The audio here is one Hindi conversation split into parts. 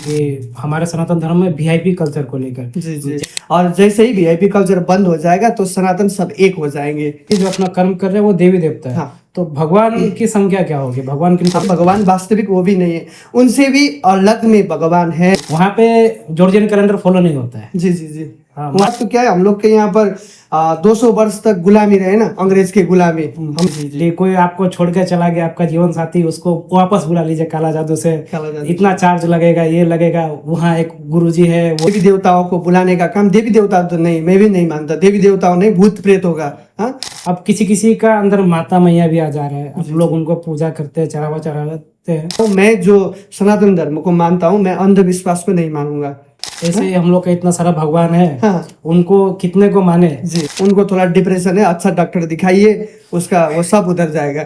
ये हमारे सनातन धर्म में वीआईपी कल्चर को लेकर। जी जी। और जैसे ही वीआईपी कल्चर बंद हो जाएगा तो सनातन सब एक हो जाएंगे। ये जो अपना कर्म कर रहे हैं वो देवी देवता है। हाँ। तो भगवान की संख्या क्या होगी? भगवान की अब भगवान वास्तविक वो भी नहीं है, उनसे भी अलग में भगवान है। वहाँ पे जॉर्जियन कैलेंडर फॉलो नहीं होता है। जी जी जी। हाँ, वहाँ तो क्या है, हम लोग के यहाँ पर 200 वर्ष तक गुलामी रहे ना, अंग्रेज के गुलामी। हम जी, कोई आपको छोड़ के चला गया, आपका जीवन साथी, उसको वापस बुला लीजिए काला जादू से। इतना चार्ज लगेगा, ये लगेगा। वहाँ एक गुरुजी है, वो देवी देवताओं को बुलाने का काम, देवी देवता तो नहीं, मैं भी नहीं मानता देवी देवताओं नहीं, भूत प्रेत होगा। हाँ, अब किसी किसी का अंदर माता मैया भी आ जा रहे हैं। अब लोग उनको पूजा करते हैं, चढ़ाते हैं। तो मैं जो सनातन धर्म को मानता हूँ, मैं अंधविश्वास को नहीं मानूंगा। ऐसे हम लोग का इतना सारा भगवान है। हाँ। उनको कितने को माने? जी, उनको थोड़ा डिप्रेशन है, अच्छा डॉक्टर दिखाइए, उसका वो सब उधर जाएगा।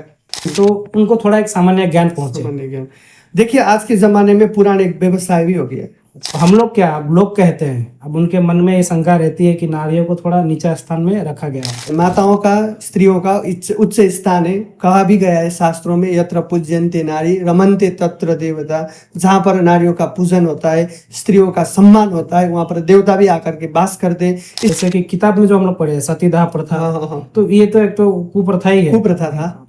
तो उनको थोड़ा एक सामान्य ज्ञान पहुंचे। देखिए आज के जमाने में पुराने एक व्यवसाय भी हो गया। हम लोग क्या, अब लोग कहते हैं, अब उनके मन में ये शंका रहती है कि नारियों को थोड़ा नीचा स्थान में रखा गया है। माताओं का, स्त्रियों का उच्च स्थान है। कहा भी गया है शास्त्रों में, यत्र पूज्यन्ते नारी रमन्ते तत्र देवता। जहाँ पर नारियों का पूजन होता है, स्त्रियों का सम्मान होता है, वहाँ पर देवता भी आकर के वास करते हैं। जैसे कि किताब में जो हम लोग पढ़े सतीदाह प्रथा। हाँ। तो ये तो एक तो कुप्रथा ही है। कुप्रथा था।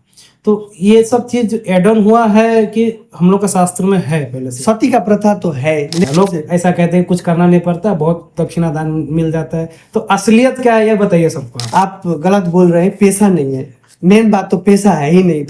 तो ये सब चीज एड ऑन हुआ है कि हम लोग का शास्त्र में है पहले से? सती का प्रथा तो है। लोग ऐसा कहते हैं कुछ करना नहीं पड़ता, बहुत दक्षिणा दान मिल जाता है। तो असलियत क्या है ये बताइए सबको। आप गलत बोल रहे हैं, पेशा नहीं है। मेन बात तो पेशा है ही नहीं।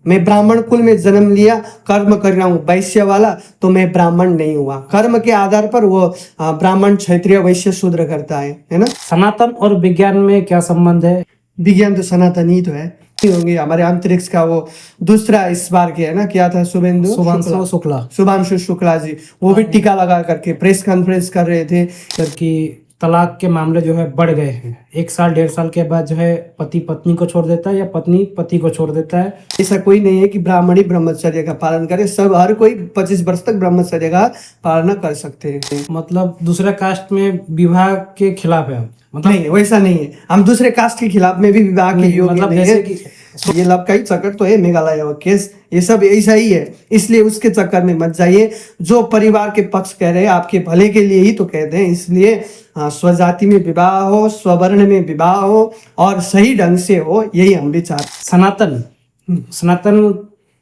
मैं ब्राह्मण कुल में जन्म लिया, कर्म कर रहा हूँ वैश्य वाला, तो मैं ब्राह्मण नहीं हुआ। कर्म के आधार पर वो ब्राह्मण, क्षत्रिय, वैश्य, शूद्र करता है ना। सनातन और विज्ञान में क्या संबंध है? विज्ञान तो सनातन ही तो है। होंगे हमारे अंतरिक्ष का वो दूसरा इस बार के है ना, क्या था, शुभांशु शुक्ला जी, वो भी टीका लगा करके प्रेस कॉन्फ्रेंस कर रहे थे कि तलाक के मामले जो है बढ़ गए हैं। 1 साल 1.5 साल के बाद जो है पति पत्नी को छोड़ देता है या पत्नी पति को छोड़ देता है। ऐसा कोई नहीं है कि ब्राह्मणी ब्रह्मचर्य का पालन करे। सब, हर कोई 25 वर्ष तक ब्रह्मचर्य का पालन कर सकते हैं। मतलब दूसरे कास्ट में विवाह के खिलाफ है? मतलब नहीं, वैसा नहीं है। हम दूसरे कास्ट के खिलाफ में भी विवाह के योग्य मतलब नहीं जैसे है। ये लव का ही चक्कर तो है, मेघालय और केस, ये सब ऐसा ही है। इसलिए उसके चक्कर में मत जाइए। जो परिवार के पक्ष कह रहे हैं आपके भले के लिए ही तो कहते हैं। इसलिए स्वजाति में विवाह हो, स्ववर्ण में विवाह हो और सही ढंग से हो, यही हम भी चाहते। सनातन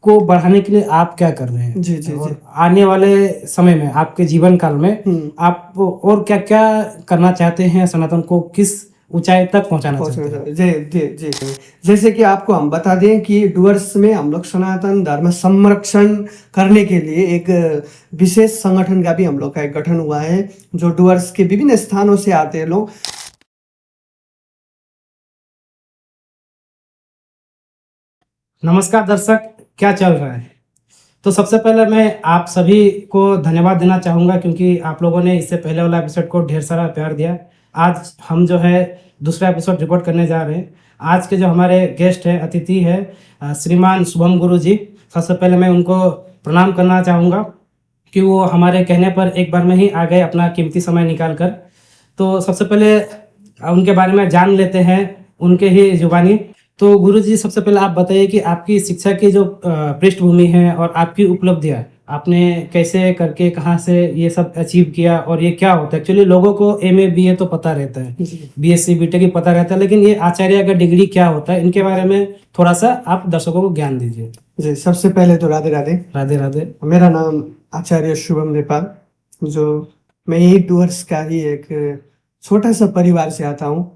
को बढ़ाने के लिए आप क्या कर रहे हैं? जी जी जी। आने वाले समय में, आपके जीवन काल में आप और क्या क्या करना चाहते हैं? सनातन को किस ऊंचाई तक पहुंचाना चाहते हैं? जी। जैसे कि आपको हम बता दें कि डुअर्स में हम लोग सनातन धर्म संरक्षण करने के लिए एक विशेष संगठन का भी हम लोग का एक गठन हुआ है, जो डुअर्स के विभिन्न स्थानों से आते हैं लोग। नमस्कार दर्शक, क्या चल रहा है? तो सबसे पहले मैं आप सभी को धन्यवाद देना चाहूँगा, क्योंकि आप लोगों ने इससे पहले वाला एपिसोड को ढेर सारा प्यार दिया। आज हम जो है दूसरा एपिसोड रिकॉर्ड करने जा रहे हैं। आज के जो हमारे गेस्ट हैं, अतिथि है श्रीमान शुभम गुरु जी। सबसे पहले मैं उनको प्रणाम करना चाहूँगा कि वो हमारे कहने पर एक बार में ही आ गए, अपना कीमती समय निकाल कर। तो सबसे पहले उनके बारे में जान लेते हैं, उनके ही जुबानी। तो गुरुजी, सबसे पहले आप बताइए कि आपकी शिक्षा की जो पृष्ठभूमि है और आपकी उपलब्धियां, आपने कैसे करके, कहाँ से ये सब अचीव किया और ये क्या होता है? एक्चुअली लोगों को MA BA तो पता रहता है, BSc BTech ही पता रहता है, लेकिन ये आचार्य का डिग्री क्या होता है, इनके बारे में थोड़ा सा आप दर्शकों को ज्ञान दीजिए। जी, सबसे पहले तो राधे राधे। राधे राधे। मेरा नाम आचार्य शुभम नेपाल, जो मैं यही डुअर्स का ही एक छोटा सा परिवार से आता हूँ।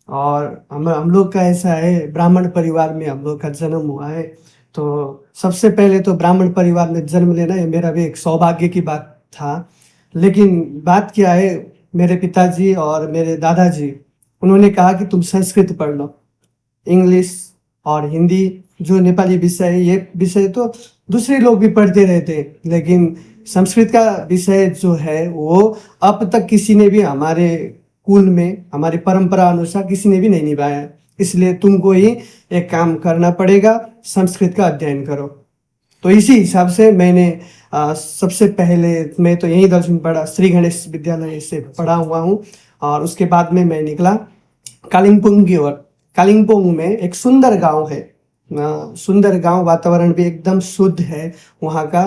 और हम लोग का ऐसा है, ब्राह्मण परिवार में हम लोग का जन्म हुआ है। तो सबसे पहले तो ब्राह्मण परिवार में जन्म लेना ये मेरा भी एक सौभाग्य की बात था। लेकिन बात क्या है, मेरे पिताजी और मेरे दादाजी, उन्होंने कहा कि तुम संस्कृत पढ़ लो, इंग्लिश और हिंदी जो नेपाली विषय है, ये विषय तो दूसरे लोग भी पढ़ते रहते हैं, लेकिन संस्कृत का विषय जो है वो अब तक किसी ने भी हमारे कुल में, हमारी परंपरा अनुसार किसी ने भी नहीं निभाया है। इसलिए तुमको ही एक काम करना पड़ेगा, संस्कृत का अध्ययन करो। तो इसी हिसाब से मैंने सबसे पहले मैं तो यही दर्शन पढ़ा, श्री गणेश विद्यालय से पढ़ा हुआ हूँ। और उसके बाद में मैं निकला कालिम्पोंग की ओर। कालिम्पोंग में एक सुंदर गांव है, सुंदर गांव, वातावरण भी एकदम शुद्ध है वहाँ का।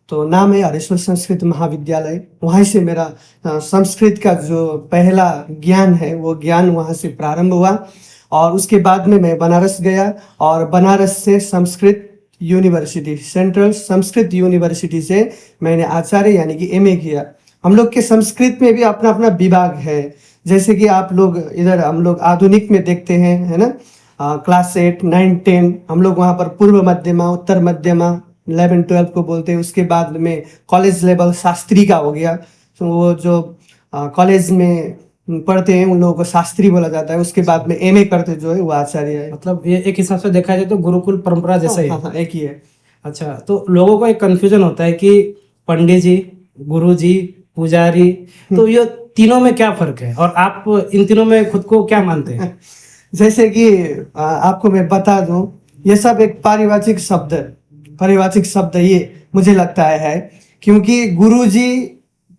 तो नाम है हरेश्वर संस्कृत महाविद्यालय। वहीं से मेरा संस्कृत का जो पहला ज्ञान है वो ज्ञान वहाँ से प्रारंभ हुआ। और उसके बाद में मैं बनारस गया और बनारस से Sanskrit university, central Sanskrit university से मैंने आचार्य यानी कि एमए किया। हम लोग के संस्कृत में भी अपना अपना विभाग है, जैसे कि आप लोग इधर हम लोग आधुनिक में देखते हैं, है ना, क्लास 8, 9, 10 हम लोग वहाँ पर पूर्व मध्यमा, उत्तर मध्यमा, 11, 12 को बोलते हैं। उसके बाद में कॉलेज लेवल शास्त्री का हो गया, तो वो जो कॉलेज में पढ़ते हैं उन लोगों को शास्त्री बोला जाता है। उसके बाद में एमए करते जो है वो आचार्य है। मतलब ये एक हिसाब से देखा जाए तो गुरुकुल परंपरा जैसा ही है। हाँ, एक ही है। अच्छा, तो लोगों को एक कंफ्यूजन होता है कि पंडित जी, गुरु जी, पुजारी, तो ये तीनों में क्या फर्क है और आप इन तीनों में खुद को क्या मानते हैं? जैसे कि आपको मैं बता दूं, ये सब एक पारिभाषिक शब्द ये मुझे लगता है, क्योंकि गुरु जी,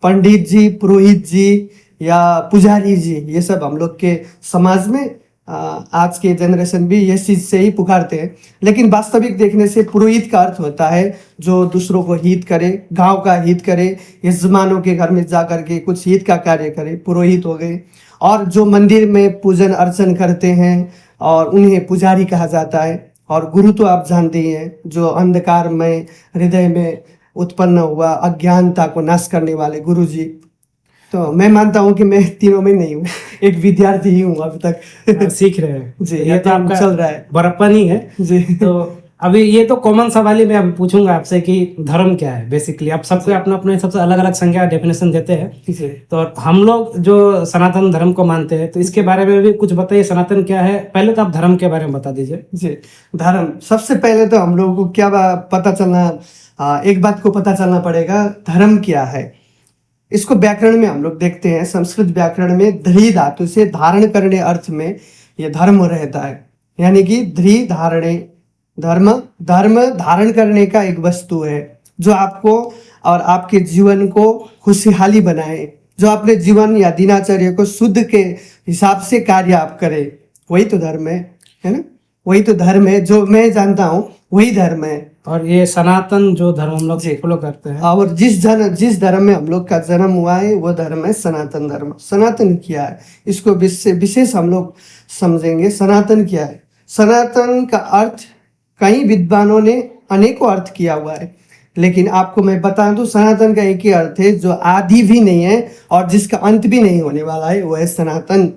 पंडित जी, पुरोहित जी या पुजारी जी, ये सब हम लोग के समाज में आज के जनरेशन भी ये चीज से ही पुकारते हैं। लेकिन वास्तविक देखने से पुरोहित का अर्थ होता है जो दूसरों को हित करे, गांव का हित करे, यजमानों के घर में जा करके कुछ हित का कार्य करे, पुरोहित हो गए। और जो मंदिर में पूजन अर्चन करते हैं और उन्हें पुजारी कहा जाता है। और गुरु तो आप जानते ही हैं, जो अंधकार में हृदय में उत्पन्न हुआ अज्ञानता को नाश करने वाले गुरु जी। तो मैं मानता हूँ कि मैं तीनों में नहीं हूँ, एक विद्यार्थी ही हूँ अभी तक। सीख रहे हैं जी, ये तो आपका चल रहा है बड़प्पन ही है जी। तो अभी ये तो कॉमन सवाल ही मैं अभी पूछूंगा आपसे कि धर्म क्या है बेसिकली। आप सबसे अपना अपने सबसे अलग अलग संज्ञा डेफिनेशन देते हैं, जी। तो हम लोग जो सनातन धर्म को मानते हैं तो इसके बारे में भी कुछ बताइए, सनातन क्या है। पहले तो आप धर्म के बारे में बता दीजिए। जी, धर्म, सबसे पहले तो हम लोगों को क्या पता चलना, एक बात को पता चलना पड़ेगा, धर्म क्या है। इसको व्याकरण में हम लोग देखते हैं, संस्कृत व्याकरण में ध्री धातु से धारण करने अर्थ में ये धर्म रहता है। यानी कि ध्री धारणे, धर्म धारण करने का एक वस्तु है जो आपको और आपके जीवन को खुशहाली बनाए, जो अपने जीवन या दिनचर्या को शुद्ध के हिसाब से कार्य आप करें, वही तो धर्म है ना। वही तो धर्म है, जो मैं जानता हूँ वही धर्म है। और ये सनातन जो धर्म हम लोग फॉलो करते हैं, और जिस धर्म में हम लोग का जन्म हुआ है वो धर्म है सनातन धर्म। सनातन क्या है, इसको विशेष हम लोग समझेंगे। सनातन क्या है? सनातन का अर्थ कई विद्वानों ने अनेकों अर्थ किया हुआ है, लेकिन आपको मैं बता दूं, सनातन का एक ही अर्थ है जो आदि भी नहीं है और जिसका अंत भी नहीं होने वाला है, वो है सनातन।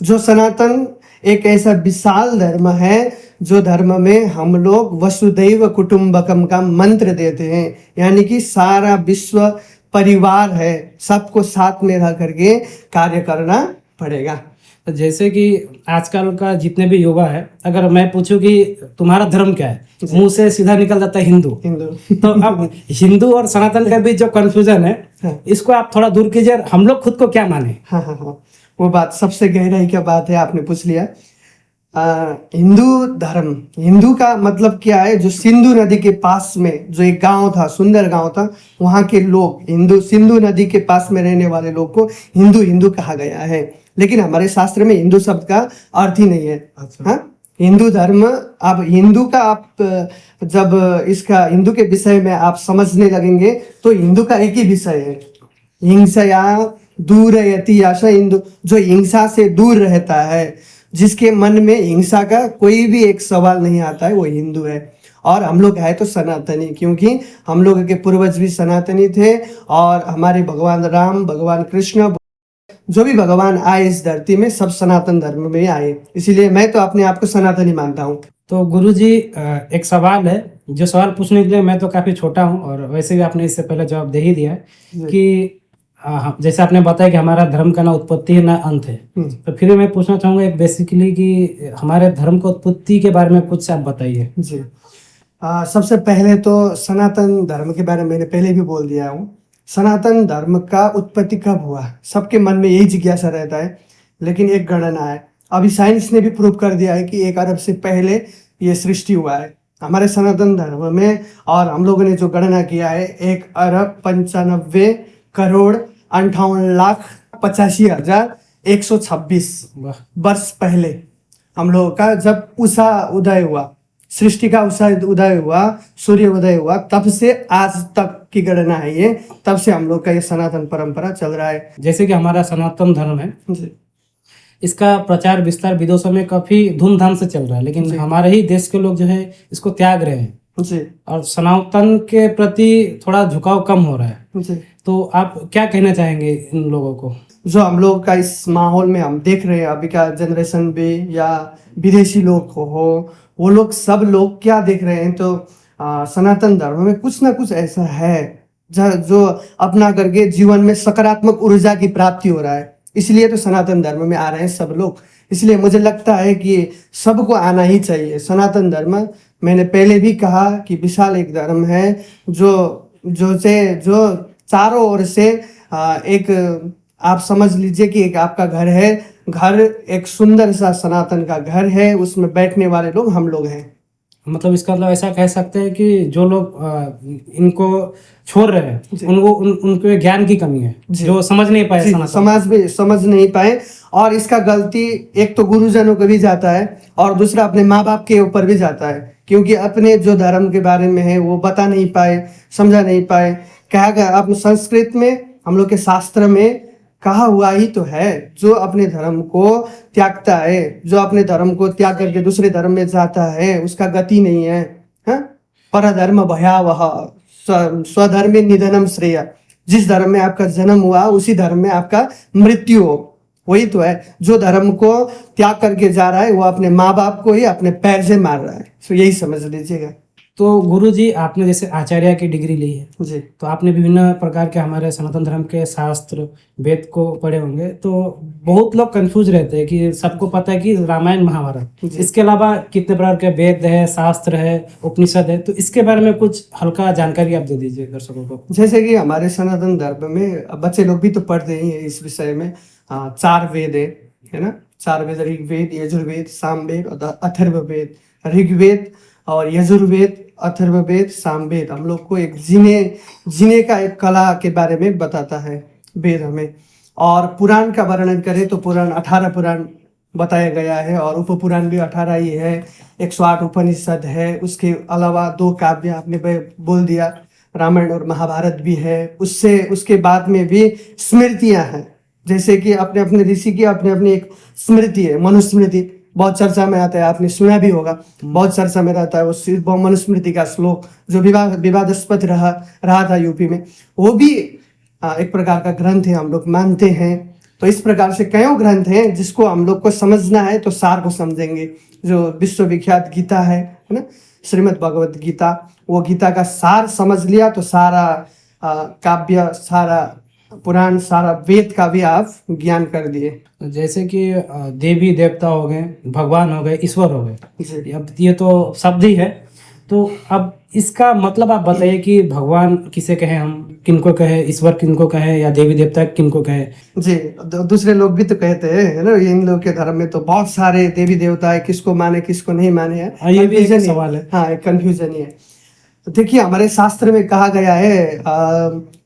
जो सनातन एक ऐसा विशाल धर्म है जो धर्म में हम लोग वसुदैव कुटुंबकम का मंत्र देते हैं, यानी कि सारा विश्व परिवार है, सबको साथ में रह करके कार्य करना पड़ेगा। तो जैसे कि आजकल का जितने भी युवा है, अगर मैं पूछूं कि तुम्हारा धर्म क्या है, मुंह से सीधा निकल जाता है हिंदू। तो अब हिंदू और सनातन का बीच जो कंफ्यूजन है, इसको आप थोड़ा दूर कीजिए। हम लोग खुद को क्या माने? हाँ, वो बात सबसे गहराई की बात है, आपने पूछ लिया। हिंदू धर्म, हिंदू का मतलब क्या है? जो सिंधु नदी के पास में जो एक गांव था, सुंदर गांव था, वहां के लोग हिंदू, सिंधु नदी के पास में रहने वाले लोग को हिंदू कहा गया है। लेकिन हमारे शास्त्र में हिंदू शब्द का अर्थ ही नहीं है। अच्छा। हाँ, हिंदू धर्म, अब हिंदू का आप जब इसका हिंदू के विषय में आप समझने लगेंगे तो हिंदू का एक ही विषय है, हिंसा दूर यति आशा। हिंदू जो हिंसा से दूर रहता है, जिसके मन में हिंसा का कोई भी एक सवाल नहीं आता है, वो हिंदू है। और हम लोग है तो सनातनी, क्योंकि हम लोग के पूर्वज भी सनातनी थे और हमारे भगवान राम, भगवान कृष्ण, जो भी भगवान आए इस धरती में, सब सनातन धर्म में आए। इसीलिए मैं तो अपने आप को सनातनी मानता हूँ। तो गुरुजी, एक सवाल है जो सवाल पूछने के लिए मैं तो काफी छोटा हूँ और वैसे भी आपने इससे पहले जवाब दे ही दिया है कि जैसे आपने बताया कि हमारा धर्म का ना उत्पत्ति है ना अंत है, तो फिर मैं पूछना चाहूंगा एक बेसिकली कि हमारे धर्म को उत्पत्ति के बारे में कुछ आप बताइए। जी, सबसे पहले तो सनातन धर्म के बारे में मैंने पहले भी बोल दिया हूँ। सनातन धर्म का उत्पत्ति कब हुआ, सबके मन में यही जिज्ञासा रहता है। लेकिन एक गणना है, अभी साइंस ने भी प्रूव कर दिया है कि 1 अरब से पहले ये सृष्टि हुआ है हमारे सनातन धर्म में। और हम लोगों ने जो गणना किया है, 1,95,58,85,126 वर्ष पहले हम लोगों का जब उषा उदय हुआ, सृष्टि का उदय हुआ, सूर्य उदय हुआ, तब से आज तक की गणना है ये, तब से हम लोग का ये सनातन परंपरा चल रहा है। जैसे कि हमारा सनातन धर्म है, जी इसका प्रचार विस्तार विदेशों में काफी धूमधाम से चल रहा है, लेकिन जी। हमारे ही देश के लोग जो है इसको त्याग रहे हैं जी और सनातन के प्रति थोड़ा झुकाव कम हो रहा है। जी। तो आप क्या कहना चाहेंगे इन लोगों को? जो हम लोग का इस माहौल में हम देख रहे हैं अभी का जनरेशन भी या विदेशी लोग हो, वो लोग सब लोग क्या देख रहे हैं, तो सनातन धर्म में कुछ ना कुछ ऐसा है जो अपना करके जीवन में सकारात्मक ऊर्जा की प्राप्ति हो रहा है, इसलिए तो सनातन धर्म में आ रहे हैं सब लोग। इसलिए मुझे लगता है कि सबको आना ही चाहिए सनातन धर्म। मैंने पहले भी कहा कि विशाल एक धर्म है जो चारों ओर से एक, आप समझ लीजिए कि एक आपका घर है, घर एक सुंदर सा सनातन का घर है, उसमें बैठने वाले लोग हम लोग हैं। मतलब इसका मतलब ऐसा कह सकते हैं कि जो लोग इनको छोड़ रहे हैं उनको ज्ञान की कमी है, जो समझ नहीं पाए, समाज भी समझ नहीं पाए, और इसका गलती एक तो गुरुजनों को भी जाता है और दूसरा अपने माँ बाप के ऊपर भी जाता है, क्योंकि अपने जो धर्म के बारे में है वो बता नहीं पाए, समझा नहीं पाए। कहा गया अपने संस्कृत में, हम लोग के शास्त्र में कहा हुआ ही तो है, जो अपने धर्म को त्यागता है, जो अपने धर्म को त्याग करके दूसरे धर्म में जाता है, उसका गति नहीं है। परधर्म भयावह स्वधर्मे निधनम श्रेय। जिस धर्म में आपका जन्म हुआ उसी धर्म में आपका मृत्यु हो, वही तो है। जो धर्म को त्याग करके जा रहा है वो अपने माँ बाप को ही अपने पैर से मार रहा है, तो यही समझ लीजिएगा। तो गुरु जी, आपने जैसे आचार्य की डिग्री ली है जी, तो आपने विभिन्न प्रकार के हमारे सनातन धर्म के शास्त्र वेद को पढ़े होंगे, तो बहुत लोग कंफ्यूज रहते हैं कि सबको पता है कि रामायण महाभारत, इसके अलावा कितने प्रकार के वेद है, शास्त्र है, उपनिषद है, तो इसके बारे में कुछ हल्का जानकारी आप दे दीजिए दर्शकों को। जैसे कि हमारे सनातन धर्म में बच्चे लोग भी तो पढ़ते ही हैं इस विषय में, 4 वेद है ना, 4 वेद, ऋग्वेद, यजुर्वेद, सामवेद और अथर्ववेद। ऋग्वेद और यजुर्वेद, अथर्ववेद, सामवेद हम लोग को एक जीने का एक कला के बारे में बताता है वेद हमें। और पुराण का वर्णन करें तो पुराण 18 पुराण बताया गया है, और उप पुराण भी 18 ही है। 108 उपनिषद है, उसके अलावा 2 काव्य आपने बोल दिया, रामायण और महाभारत भी है। उसके बाद में भी स्मृतियां हैं, जैसे कि अपने अपने ऋषि की अपने अपनी एक स्मृति है, मनुस्मृति, बहुत चर्चा में आता है, आपने सुना भी होगा, बहुत चर्चा में रहता है वो मनुस्मृति का श्लोक, जो विवादास्पद रहा था यूपी में। वो भी एक प्रकार का ग्रंथ है, हम लोग मानते हैं। तो इस प्रकार से कई ग्रंथ हैं जिसको हम लोग को समझना है तो सार को समझेंगे। जो विश्वविख्यात गीता है ना, श्रीमद् भगवत गीता, वो गीता का सार समझ लिया तो सारा काव्य, सारा पुराण, सारा वेद का भी आप ज्ञान कर दिए। जैसे कि देवी देवता हो गए, भगवान हो गए, ईश्वर हो गए, अब ये तो शब्द ही है, तो अब इसका मतलब आप बताइए कि भगवान किसे कहें, हम किनको कहे, ईश्वर किनको कहे, या देवी देवता किनको कहे? जी, दूसरे लोग भी तो कहते हैं, है ना, इन लोग के धर्म में तो बहुत सारे देवी देवता है, किसको माने किसको नहीं माने है, ये भी एक सवाल है। हाँ, एक कंफ्यूजन ही है। तो देखिए, हमारे शास्त्र में कहा गया है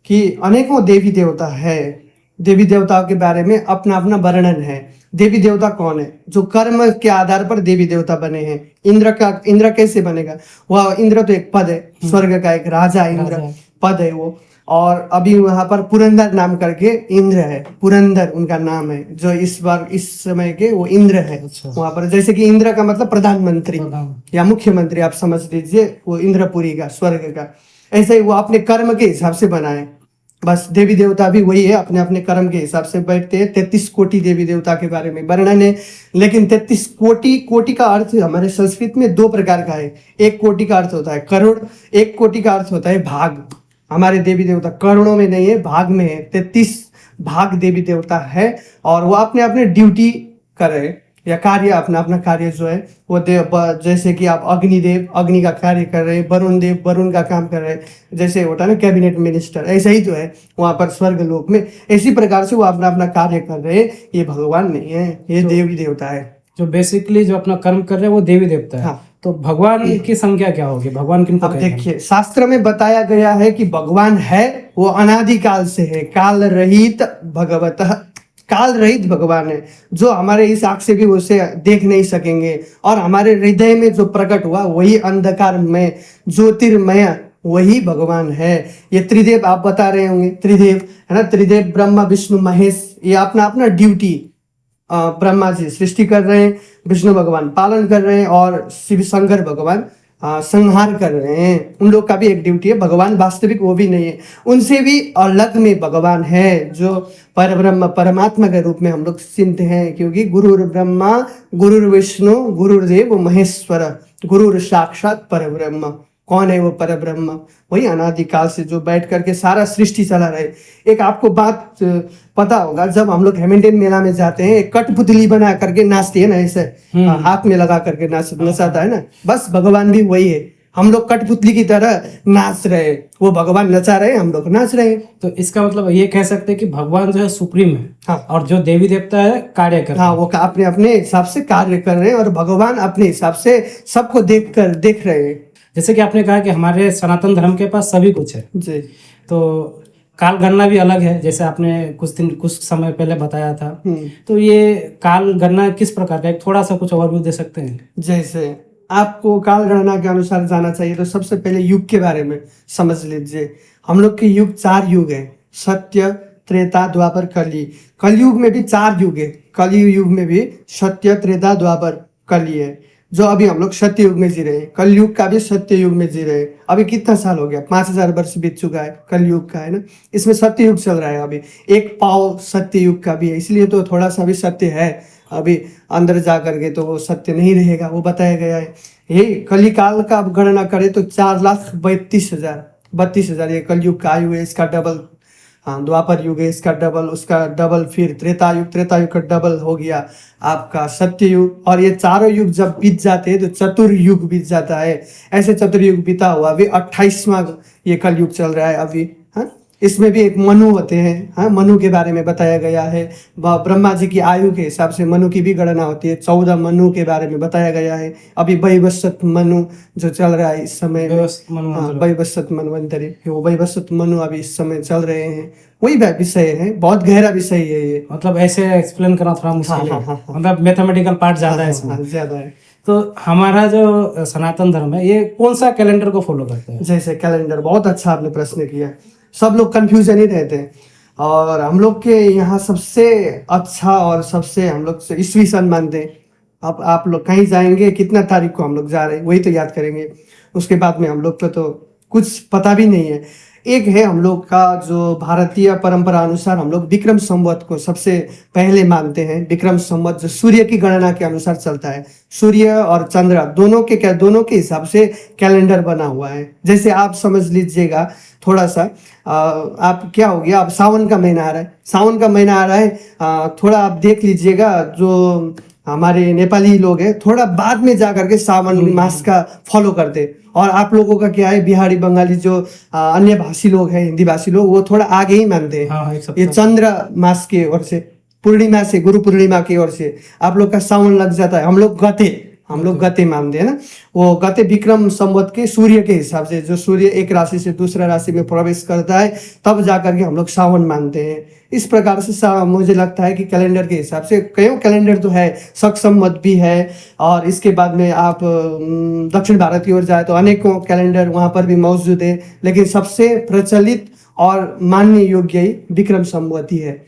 कि अनेकों देवी देवता है। देवी देवताओं के बारे में अपना अपना वर्णन है। देवी देवता कौन है? जो कर्म के आधार पर देवी देवता बने हैं। इंद्र कैसे बनेगा? वह इंद्र तो एक पद है, स्वर्ग का एक राजा इंद्र पद है वो। और अभी वहां पर पुरंदर नाम करके इंद्र है, पुरंदर उनका नाम है, जो इस समय के वो इंद्र है। वहां पर जैसे कि इंद्र का मतलब प्रधानमंत्री या मुख्यमंत्री, आप समझ लीजिए, वो इंद्रपुरी का, स्वर्ग का। ऐसे ही वो अपने कर्म के हिसाब से बनाए। बस देवी देवता भी वही है, अपने अपने कर्म के हिसाब से बैठते हैं। 33 कोटि देवी देवता के बारे में वर्णन है, लेकिन 33 कोटि का अर्थ हमारे संस्कृत में 2 प्रकार का है। 1 कोटि का अर्थ होता है करोड़, 1 कोटि का अर्थ होता है भाग। हमारे देवी देवता करोड़ों में नहीं है, भाग में है। 33 भाग देवी देवता है, और वो अपने अपने ड्यूटी कर रहे या कार्य, अपना अपना कार्य जो है वो जैसे कि आप अग्निदेव अग्नि का कार्य कर रहे, वरुण देव वरुण का काम कर रहे, जैसे होता है ना कैबिनेट मिनिस्टर, ऐसा ही तो है वहाँ पर स्वर्ग लोक में। इसी प्रकार से वो अपना अपना कार्य कर रहे। ये भगवान नहीं है, ये देवी देवता है। जो बेसिकली जो अपना कर्म कर रहे हैं वो देवी देवता है। हाँ। तो भगवान की संख्या क्या होगी? भगवान किनको कहते हैं? देखिए, शास्त्र में बताया गया है कि भगवान है वो अनादिकाल से है, काल रहित भगवतः, काल रहित भगवान है, जो हमारे इस आंख से भी उसे देख नहीं सकेंगे। और हमारे हृदय में जो प्रकट हुआ वही अंधकार में ज्योतिर्मय वही भगवान है। ये त्रिदेव आप बता रहे होंगे, त्रिदेव है ना, त्रिदेव ब्रह्मा विष्णु महेश, ये अपना अपना ड्यूटी ब्रह्मा जी सृष्टि कर रहे हैं, विष्णु भगवान पालन कर रहे हैं और शिव शंकर भगवान संहार कर रहे हैं। उन लोग का भी एक ड्यूटी है, भगवान वास्तविक वो भी नहीं है, उनसे भी अलग में भगवान है जो परब्रह्म परमात्मा के रूप में हम लोग चिंत हैं। क्योंकि गुरुर ब्रह्मा गुरुर विष्णु गुरुर्देव महेश्वर, गुरुर साक्षात परब्रह्म। कौन है वो परब्रह्म? वही अनादिकाल से जो बैठ करके सारा सृष्टि चला रहे। एक आपको बात पता होगा, जब हम लोग हैमिल्टन मेला में जाते हैं, एक कठपुतली बना करके नाचती है ना, ऐसे हाथ में लगा करके नचाता है ना, बस भगवान भी वही है। हम लोग कठपुतली की तरह नाच रहे, वो भगवान नचा रहे, हम लोग नाच रहे। तो इसका मतलब ये कह सकते हैं कि भगवान जो है सुप्रीम है, हाँ, और जो देवी देवता है कार्य कर रहे हैं। हाँ, वो अपने अपने हिसाब से कार्य कर रहे हैं और भगवान अपने हिसाब से सबको देख रहे हैं। जैसे कि आपने कहा कि हमारे सनातन धर्म के पास सभी कुछ है, जी। तो काल गणना भी अलग है, जैसे आपने कुछ समय पहले बताया था। तो ये काल गणना किस प्रकार का, एक थोड़ा सा कुछ ओवरव्यू दे सकते हैं? जैसे आपको काल गणना के अनुसार जाना चाहिए तो सबसे पहले युग के बारे में समझ लीजिए। हम लोग के युग 4 युग है, सत्य त्रेता द्वापर कली। कलयुग में भी 4 युग है, कलयुग में भी सत्य त्रेता द्वापर कली है। जो अभी हम लोग सत्य युग में जी रहे हैं, कलयुग का भी सत्य युग में जी रहे हैं। अभी कितना साल हो गया? 5000 वर्ष बीत चुका है कलयुग का, है ना। इसमें सत्य युग चल रहा है, अभी एक पाव सत्य युग का भी है, इसलिए तो थोड़ा सा भी सत्य है। अभी अंदर जा करके तो वो सत्य नहीं रहेगा, वो बताया गया है। यही कलिकाल का आप गणना करें तो 4,32,000 ये कलयुग का आयु है, इसका डबल। हाँ, द्वापर युग है, इसका डबल, उसका डबल, फिर त्रेता युग का डबल हो गया आपका सत्य युग। और ये चारों युग जब बीत जाते हैं तो चतुर्युग बीत जाता है। ऐसे चतुर्युग बीता हुआ अभी 28वां ये कलयुग चल रहा है अभी। हाँ, इसमें भी एक मनु होते हैं। हाँ, मनु के बारे में बताया गया है। ब्रह्मा जी की आयु के हिसाब से मनु की भी गणना होती है। 14 मनु के बारे में बताया गया है। अभी वैवस्वत मनु जो चल रहा है इस समय, वैवस्वत मनवंतरी, वो वैवस्वत मनु अभी इस समय चल रहे हैं। वही विषय है, बहुत गहरा विषय है ये। मतलब ऐसे एक्सप्लेन करना थोड़ा मुश्किल है, मतलब मैथमेटिकल पार्ट ज्यादा है इसमें। ज्यादा है। तो हमारा जो सनातन धर्म है ये कौन सा कैलेंडर को फॉलो करता है? जैसे कैलेंडर, बहुत अच्छा आपने प्रश्न किया। सब लोग कंफ्यूजन ही रहते हैं, और हम लोग के यहाँ सबसे अच्छा और सबसे हम लोग ईस्वी सन मानते हैं। अब आप लोग कहीं जाएंगे, कितना तारीख को हम लोग जा रहे हैं वही तो याद करेंगे। उसके बाद में हम लोग को तो कुछ पता भी नहीं है। एक है हम लोग का जो भारतीय परंपरा अनुसार हम लोग विक्रम संवत को सबसे पहले मानते हैं। विक्रम संवत जो सूर्य की गणना के अनुसार चलता है, सूर्य और चंद्र दोनों के हिसाब से कैलेंडर बना हुआ है। जैसे आप समझ लीजिएगा थोड़ा सा, आप क्या हो गया, अब सावन का महीना आ रहा है, सावन का महीना आ रहा है, थोड़ा आप देख लीजिएगा जो हमारे नेपाली लोग हैं थोड़ा बाद में जा करके सावन मास का फॉलो करते। और आप लोगों का क्या है, बिहारी बंगाली जो अन्य भाषी लोग हैं, हिंदी भाषी लोग, वो थोड़ा आगे ही मानते हैं। हाँ, ये चंद्र मास के ओर से, पूर्णिमा से, गुरु पूर्णिमा की ओर से आप लोग का सावन लग जाता है। हम लोग गते मानते हैं ना। वो गते विक्रम संवत के सूर्य के हिसाब से, जो सूर्य एक राशि से दूसरा राशि में प्रवेश करता है तब जाकर के हम लोग सावन मानते हैं। इस प्रकार से मुझे लगता है कि कैलेंडर के हिसाब से कई कैलेंडर तो है, शक संवत भी है। और इसके बाद में आप दक्षिण भारत की ओर जाए तो अनेकों कैलेंडर वहाँ पर भी मौजूद है, लेकिन सबसे प्रचलित और मानने योग्य ही विक्रम संवत ही है।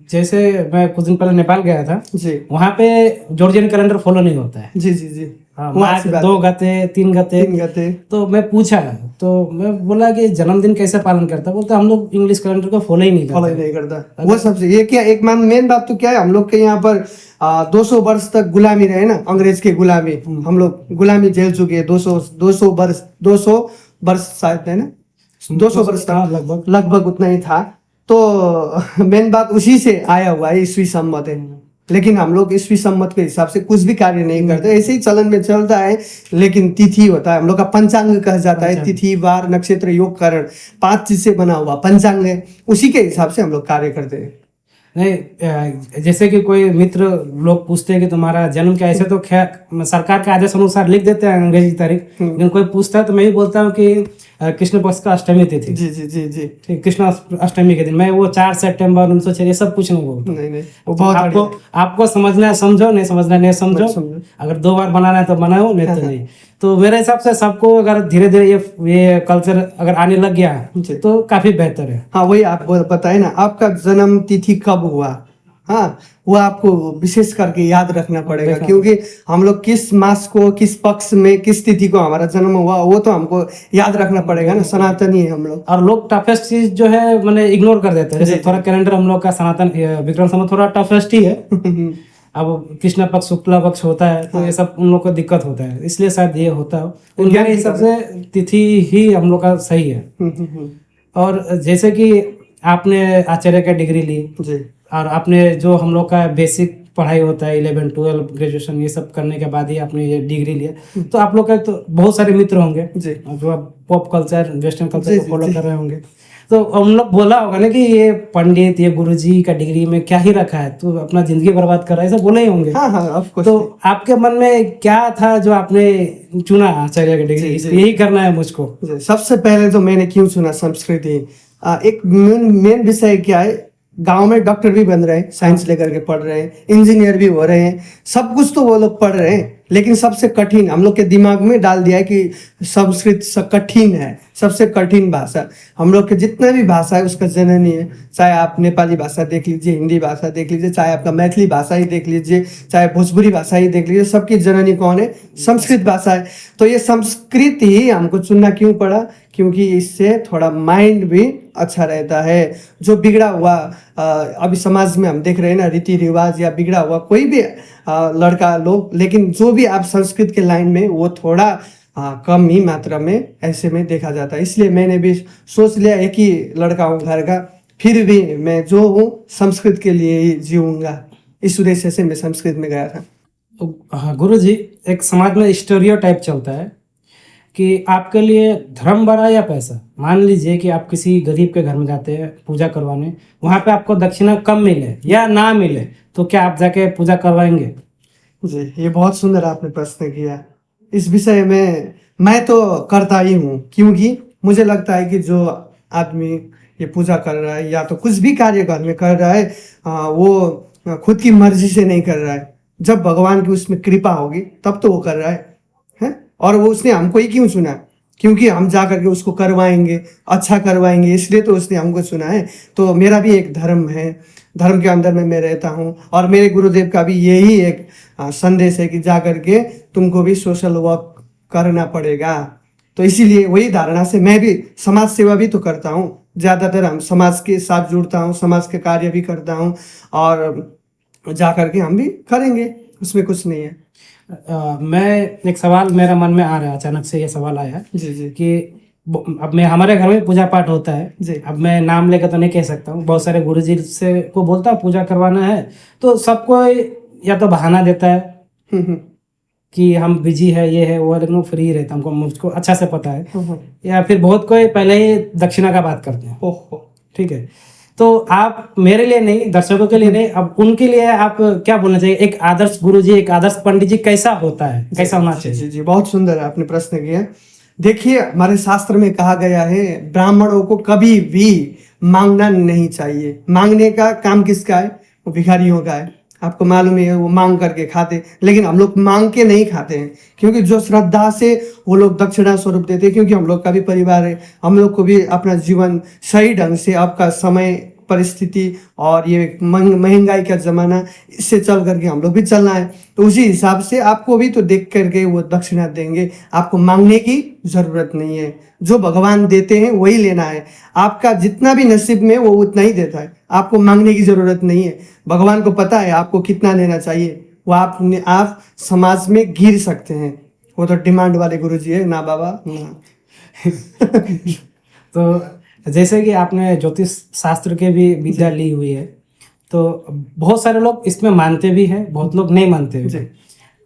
जैसे मैं कुछ दिन पहले नेपाल गया था जी, वहाँ पे जॉर्जियन कैलेंडर फॉलो नहीं होता है। जी जी जी। हाँ, 2 गते 3 गते। तो मैं पूछा, तो मैं बोला कि जन्मदिन कैसे पालन करता, बोलते हम लोग इंग्लिश कैलेंडर को फॉलो ही नहीं करता। वो सबसे ये क्या, एक मेन बात तो क्या है, हम लोग के यहाँ पर 200 वर्ष तक गुलामी रहे ना, अंग्रेज के गुलामी। हम लोग गुलामी झेल चुके हैं 200 वर्ष शायद है ना, 200 वर्ष तक लगभग उतना ही था। तो मेन बात उसी से आया हुआ है, ईस्वी संवत है। लेकिन हम लोग ईस्वी संवत के हिसाब से कुछ भी कार्य नहीं करते, ऐसे ही चलन में चलता है। लेकिन तिथि होता है, हम लोग का पंचांग कहा जाता है। तिथि, वार, नक्षत्र, योग, करण, 5 चीज से बना हुआ पंचांग है, उसी के हिसाब से हम लोग कार्य करते हैं। नहीं, जैसे कि कोई मित्र लोग पूछते हैं कि तुम्हारा जन्म क्या, ऐसे तो सरकार के आदेश अनुसार लिख देते हैं अंग्रेजी तारीख, लेकिन कोई पूछता है तो मैं भी बोलता हूँ कि कृष्ण पक्ष का अष्टमी तिथि। जी जी जी जी, ठीक, कृष्ण अष्टमी के दिन मैं वो 4 सितंबर 1906 ये सब कुछ नहीं बोलता। नहीं, वो बहुत आपको समझना है समझो, नहीं समझना नहीं समझो। अगर 2 बार बनाना है तो बनाओ, नहीं तो नहीं। तो मेरे हिसाब से सबको अगर धीरे धीरे ये कल्चर अगर आने लग गया जी। तो काफी बेहतर है। हाँ, वही आप बताए ना, आपका जन्म तिथि कब हुआ, हाँ, वो आपको विशेष करके याद रखना पड़ेगा, देखना क्योंकि हम लोग किस मास को, किस पक्ष में, किस तिथि को हमारा जन्म हुआ, वो तो हमको याद रखना पड़ेगा ना, सनातनी है हम लोग। और लोग टफेस्ट चीज जो है मैंने इग्नोर कर देते हैं। जैसे थोड़ा कैलेंडर हम लोग का सनातन विक्रम संवत थोड़ा टफेस्ट ही है। अब कृष्ण पक्ष शुक्ला पक्ष होता है तो ये सब उन लोग को दिक्कत होता है, इसलिए शायद ये होता है। उनके हिसाब से तिथि ही हम लोग का सही है। और जैसे कि आपने आचार्य का डिग्री ली जी। और आपने जो हम लोग का बेसिक पढ़ाई होता है 11 12 ग्रेजुएशन ये सब करने के बाद ही आपने ये डिग्री लिया, तो आप लोग का तो बहुत सारे मित्र होंगे जी। जो आप पॉप कल्चर वेस्टर्न कल्चर जी, को फॉलो जी। कर रहे होंगे। तो हम लोग बोला होगा ना कि ये पंडित ये गुरुजी का डिग्री में क्या ही रखा है, तो अपना जिंदगी बर्बाद कर रहा है, ऐसा बोले ही होंगे। हाँ हाँ, ऑफ कोर्स। तो आपके मन में क्या था जो आपने चुना आचार्य का डिग्री, यही करना है मुझको? सबसे पहले तो मैंने क्यों चुना संस्कृति, एक मेन विषय क्या है, गांव में डॉक्टर भी बन रहे हैं, साइंस लेकर के पढ़ रहे हैं, इंजीनियर भी हो रहे हैं, सब कुछ तो वो लोग पढ़ रहे हैं, लेकिन सबसे कठिन हम लोग के दिमाग में डाल दिया है कि संस्कृत कठिन है, सबसे कठिन भाषा। हम लोग के जितना भी भाषा है उसका जननी है, चाहे आप नेपाली भाषा देख लीजिए, हिंदी भाषा देख लीजिए, चाहे आपका मैथिली भाषा ही देख लीजिए, चाहे भोजपुरी भाषा ही देख लीजिए, सबकी जननी कौन है? संस्कृत भाषा है। तो ये संस्कृत ही हमको चुनना क्यों पड़ा? क्योंकि इससे थोड़ा माइंड भी अच्छा रहता है। जो बिगड़ा हुआ अभी समाज में हम देख रहे हैं ना, रीति रिवाज या बिगड़ा हुआ कोई भी लड़का लोग, लेकिन जो भी आप संस्कृत के लाइन में वो थोड़ा कम ही मात्रा में ऐसे में देखा जाता है। इसलिए मैंने भी सोच लिया, एक ही लड़का हूँ घर का, फिर भी मैं जो हूँ संस्कृत के लिए ही जीऊँगा, इस उद्देश्य से मैं संस्कृत में गया था। हाँ गुरुजी, एक समाज में स्टीरियोटाइप चलता है कि आपके लिए धर्म बड़ा या पैसा। मान लीजिए कि आप किसी गरीब के घर में जाते हैं पूजा करवाने, वहाँ पे आपको दक्षिणा कम मिले या ना मिले, तो क्या आप जाके पूजा करवाएंगे? जी, ये बहुत सुंदर आपने प्रश्न किया। इस विषय में मैं तो करता ही हूँ, क्योंकि मुझे लगता है कि जो आदमी ये पूजा कर रहा है या तो कुछ भी कार्य घर में कर रहा है, वो खुद की मर्जी से नहीं कर रहा है। जब भगवान की उसमें कृपा होगी तब तो वो कर रहा है। और वो उसने हमको ही क्यों चुना? क्योंकि हम जा करके उसको करवाएंगे, अच्छा करवाएंगे, इसलिए तो उसने हमको चुना है। तो मेरा भी एक धर्म है, धर्म के अंदर में मैं रहता हूँ, और मेरे गुरुदेव का भी यही एक संदेश है कि जा करके तुमको भी सोशल वर्क करना पड़ेगा। तो इसीलिए वही धारणा से मैं भी समाज सेवा भी तो करता हूँ, ज़्यादातर हम समाज के साथ जुड़ता हूँ, समाज के कार्य भी करता हूँ, और जा करके हम भी करेंगे, उसमें कुछ नहीं है। मैं एक सवाल मेरा मन में आ रहा है, अचानक से ये सवाल आया जी जी कि अब मैं हमारे घर में पूजा पाठ होता है जी। अब मैं नाम लेकर तो नहीं कह सकता हूँ, बहुत सारे गुरुजी से को बोलता हूँ पूजा करवाना है, तो सबको या तो बहाना देता है कि हम बिजी है, ये है वो है, लेकिन वो फ्री रहता है, हमको मुझको अच्छा से पता है। या फिर बहुत कोई पहले ही दक्षिणा का बात करते हैं। ओहो, ठीक है, तो आप मेरे लिए नहीं, दर्शकों के लिए नहीं, अब उनके लिए आप क्या बोलना चाहिए? एक आदर्श गुरुजी, एक आदर्श पंडित जी कैसा होता है, कैसा होना चाहिए? जी जी, बहुत सुंदर आपने प्रश्न किया। देखिए, हमारे शास्त्र में कहा गया है ब्राह्मणों को कभी भी मांगना नहीं चाहिए। मांगने का काम किसका है? वो भिखारियों का है। आपको मालूम है, वो मांग करके खाते, लेकिन हम लोग मांग के नहीं खाते हैं, क्योंकि जो श्रद्धा से वो लोग दक्षिणा स्वरूप देते हैं। क्योंकि हम लोग का भी परिवार है, हम लोग को भी अपना जीवन सही ढंग से, आपका समय परिस्थिति और ये महंगाई का ज़माना, इससे चल करके हम लोग भी चलना है। तो उसी हिसाब से आपको भी तो देख करके वो दक्षिणा देंगे, आपको मांगने की ज़रूरत नहीं है। जो भगवान देते हैं वही लेना है। आपका जितना भी नसीब में वो उतना ही देता है, आपको मांगने की ज़रूरत नहीं है। भगवान को पता है आपको कितना लेना चाहिए, वो आप समाज में गिर सकते हैं। वो तो डिमांड वाले गुरुजी है ना बाबा ना। तो जैसे कि आपने ज्योतिष शास्त्र के भी विद्या ली हुई है, तो बहुत सारे लोग इसमें मानते भी हैं, बहुत लोग नहीं मानते भी।